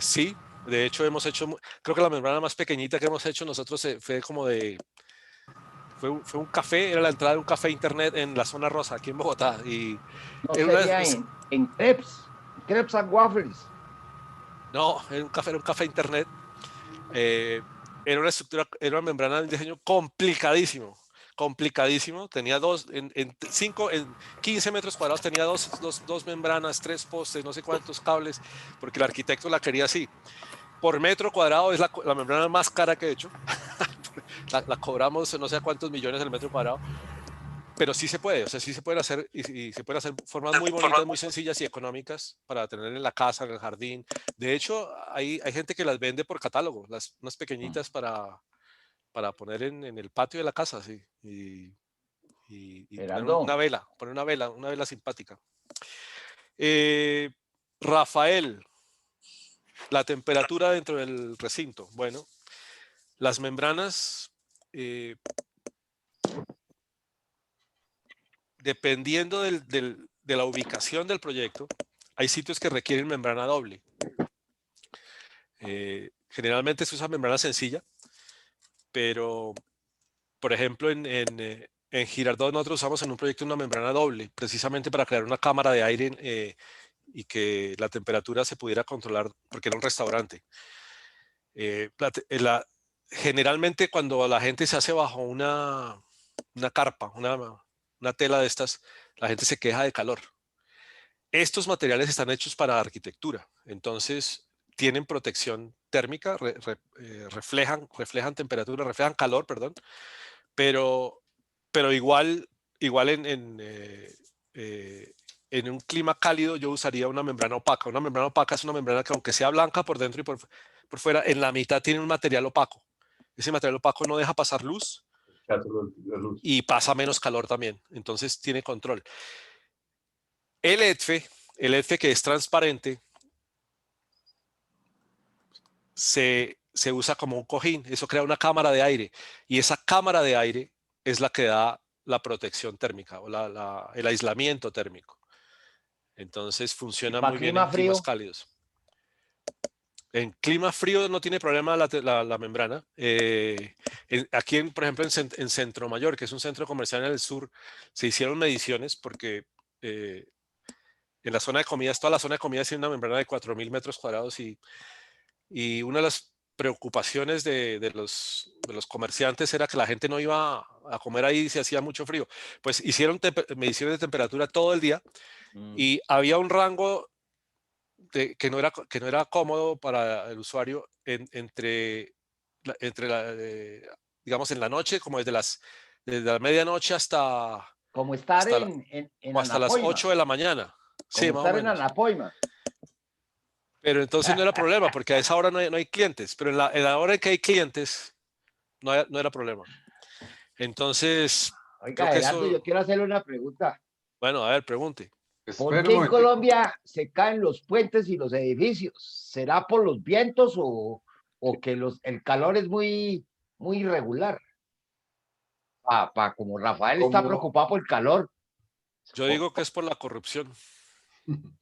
S2: Sí, de hecho creo que la membrana más pequeñita que hemos hecho nosotros fue un café, era la entrada de un café internet en la zona rosa, aquí en Bogotá. Y
S10: no sería en crepes and waffles.
S2: No, era un café internet. Era una membrana de diseño complicadísimo. Tenía en 15 metros cuadrados tenía dos membranas, 3 postes, no sé cuántos cables, porque el arquitecto la quería así. Por metro cuadrado es la membrana más cara que he hecho. la cobramos no sé a cuántos millones el metro cuadrado. Pero sí se puede, o sea, sí se pueden hacer y se pueden hacer formas muy bonitas, muy sencillas y económicas para tener en la casa, en el jardín. De hecho, hay gente que las vende por catálogo, unas pequeñitas para poner en el patio de la casa, sí. Y poner una vela simpática. Rafael, la temperatura dentro del recinto. Bueno, las membranas, dependiendo de la ubicación del proyecto, hay sitios que requieren membrana doble. Generalmente se usa membrana sencilla, pero, por ejemplo, en Girardot nosotros usamos en un proyecto una membrana doble, precisamente para crear una cámara de aire y que la temperatura se pudiera controlar, porque era un restaurante. Generalmente cuando la gente se hace bajo una carpa, una tela de estas, la gente se queja de calor. Estos materiales están hechos para arquitectura, entonces tienen protección térmica, reflejan temperatura, reflejan calor, perdón, pero igual en un clima cálido yo usaría una membrana opaca. Una membrana opaca es una membrana que, aunque sea blanca por dentro y por fuera, en la mitad tiene un material opaco. Ese material opaco no deja pasar luz y pasa menos calor también. Entonces tiene control. El EDFE que es transparente, se usa como un cojín. Eso crea una cámara de aire. Y esa cámara de aire es la que da la protección térmica o el aislamiento térmico. Entonces funciona muy bien en climas cálidos. En clima frío no tiene problema la membrana. Aquí, por ejemplo, en Centro Mayor, que es un centro comercial en el sur, se hicieron mediciones porque en la zona de comidas, toda la zona de comidas tiene una membrana de 4.000 metros cuadrados y una de las preocupaciones de los comerciantes era que la gente no iba a comer ahí si hacía mucho frío. Pues hicieron mediciones de temperatura todo el día y había un rango que no era cómodo para el usuario digamos en la noche, como desde la medianoche hasta
S10: como estar
S2: hasta las 8 de la mañana. Sí,
S10: como estar en Anapoima.
S2: Pero entonces no era problema, porque a esa hora no hay clientes, pero en la hora en que hay clientes no era problema. Entonces,
S10: oiga, Gerardo, yo quiero hacerle una pregunta.
S2: Bueno, a ver, pregunte.
S10: ¿Por qué en Colombia se caen los puentes y los edificios? ¿Será por los vientos o que el calor es muy, muy irregular? Como Rafael está preocupado por el calor.
S2: Yo digo que es por la corrupción.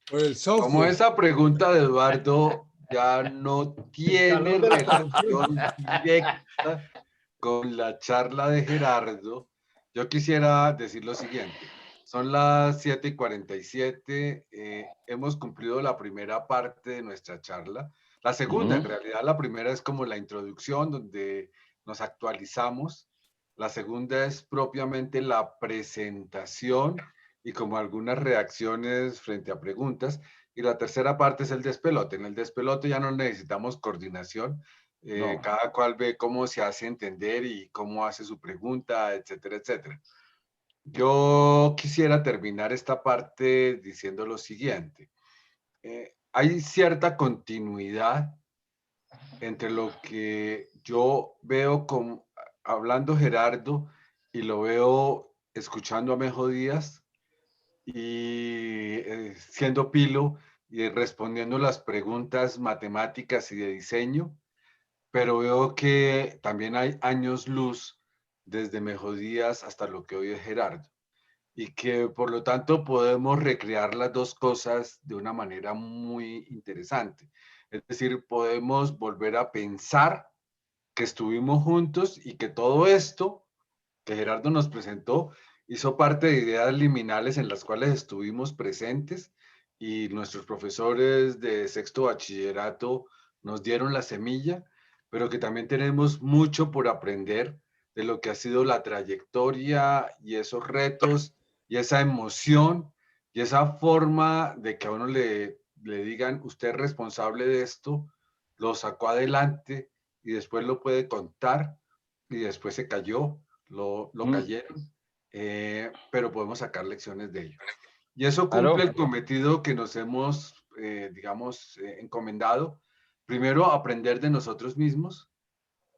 S6: Por el software.
S1: Como esa pregunta de Eduardo ya no tiene relación directa con la charla de Gerardo, yo quisiera decir lo siguiente. Son las 7:47, hemos cumplido la primera parte de nuestra charla. La segunda, en realidad, la primera es como la introducción, donde nos actualizamos. La segunda es propiamente la presentación y como algunas reacciones frente a preguntas. Y la tercera parte es el despelote. En el despelote ya no necesitamos coordinación. No. Cada cual ve cómo se hace entender y cómo hace su pregunta, etcétera, etcétera. Yo quisiera terminar esta parte diciendo lo siguiente. Hay cierta continuidad entre lo que yo veo hablando Gerardo y lo veo escuchando a Mejo Díaz y siendo Pilo y respondiendo las preguntas matemáticas y de diseño, pero veo que también hay años luz desde Mejo Díaz hasta lo que hoy es Gerardo, y que por lo tanto podemos recrear las dos cosas de una manera muy interesante. Es decir, podemos volver a pensar que estuvimos juntos y que todo esto que Gerardo nos presentó hizo parte de ideas liminales en las cuales estuvimos presentes y nuestros profesores de sexto bachillerato nos dieron la semilla, pero que también tenemos mucho por aprender de lo que ha sido la trayectoria y esos retos y esa emoción y esa forma de que a uno le digan, usted es responsable de esto, lo sacó adelante y después lo puede contar y después se cayó, lo cayeron, pero podemos sacar lecciones de ello. Y eso cumple el cometido que nos hemos, digamos, encomendado. Primero, aprender de nosotros mismos.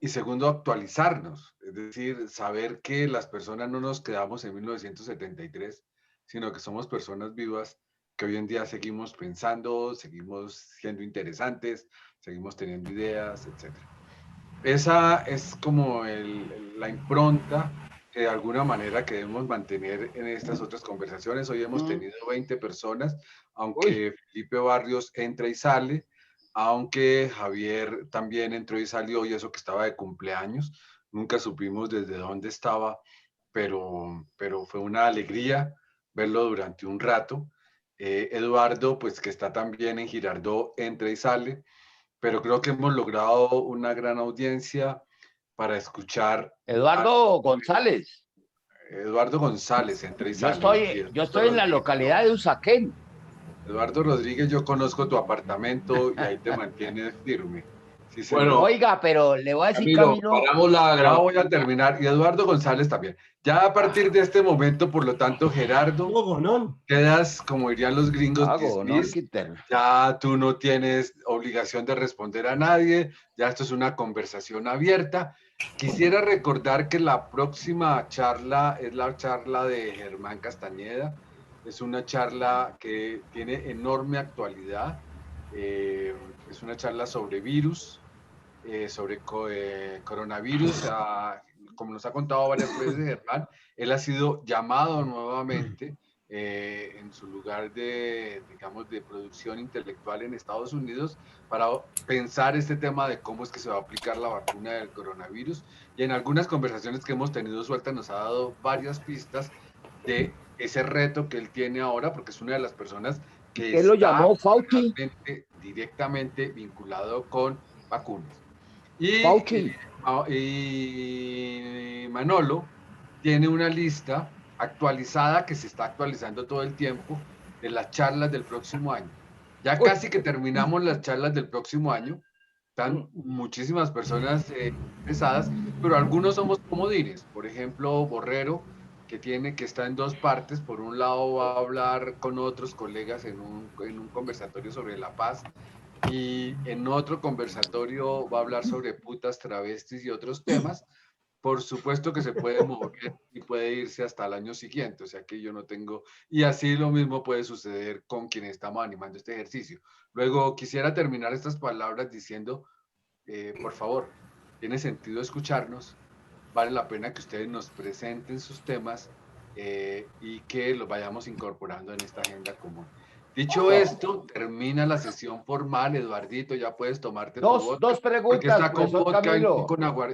S1: Y segundo, actualizarnos, es decir, saber que las personas no nos quedamos en 1973, sino que somos personas vivas que hoy en día seguimos pensando, seguimos siendo interesantes, seguimos teniendo ideas, etc. Esa es como la impronta que de alguna manera queremos mantener en estas otras conversaciones. Hoy hemos tenido 20 personas, aunque Felipe Barrios entra y sale, aunque Javier también entró y salió y eso que estaba de cumpleaños, nunca supimos desde dónde estaba, pero fue una alegría verlo durante un rato. Eduardo, pues que está también en Girardot, entra y sale, pero creo que hemos logrado una gran audiencia para escuchar.
S10: Eduardo González.
S1: Eduardo González, entra y sale.
S10: Yo estoy en la localidad de Usaquén.
S1: Eduardo Rodríguez, yo conozco tu apartamento y ahí te mantienes firme. Sí,
S4: Bueno,
S10: Oiga, pero le voy a decir,
S4: Camilo,
S10: Camilo,
S4: paramos la
S1: ya
S4: grabación.
S1: voy a terminar. Y Eduardo González también. Ya a partir de este momento, por lo tanto, Gerardo, quedas, como dirían los gringos,
S10: ¿no?
S1: dismissed. Ya tú no tienes obligación de responder a nadie. Ya esto es una conversación abierta. Quisiera recordar que la próxima charla es la charla de Germán Castañeda. Es una charla que tiene enorme actualidad. Es una charla sobre virus, sobre coronavirus. Como nos ha contado varias veces Germán, él ha sido llamado nuevamente en su lugar de, digamos, de producción intelectual en Estados Unidos para pensar este tema de cómo es que se va a aplicar la vacuna del coronavirus. Y en algunas conversaciones que hemos tenido sueltas nos ha dado varias pistas de ese reto que él tiene ahora, porque es una de las personas que
S10: ¿qué lo llamó Fauci?
S1: directamente vinculado con vacunas. Y Manolo tiene una lista actualizada que se está actualizando todo el tiempo de las charlas del próximo año. Ya casi que terminamos las charlas del próximo año. Están muchísimas personas interesadas, pero algunos somos comodines. Por ejemplo, Borrero, que está en dos partes. Por un lado va a hablar con otros colegas en un conversatorio sobre la paz, y en otro conversatorio va a hablar sobre putas, travestis y otros temas. Por supuesto que se puede mover y puede irse hasta el año siguiente, o sea que yo no tengo, y así lo mismo puede suceder con quienes estamos animando este ejercicio. Luego quisiera terminar estas palabras diciendo, por favor, tiene sentido escucharnos, vale la pena que ustedes nos presenten sus temas y que los vayamos incorporando en esta agenda común. Dicho esto, termina la sesión formal. Eduardito, ya puedes tomarte tu vodka.
S10: Dos preguntas,
S1: porque está con
S10: profesor
S1: vodka
S10: Camilo.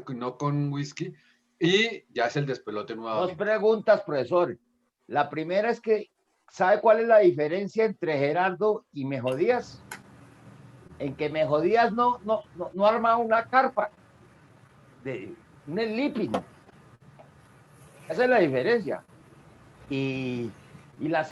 S1: y no con whisky. Y ya es el despelote nuevamente.
S10: Dos preguntas, profesor. La primera es que, ¿sabe cuál es la diferencia entre Gerardo y Mejódías? En que Mejódías no arma una carpa, un sleeping. Esa es la diferencia. Y la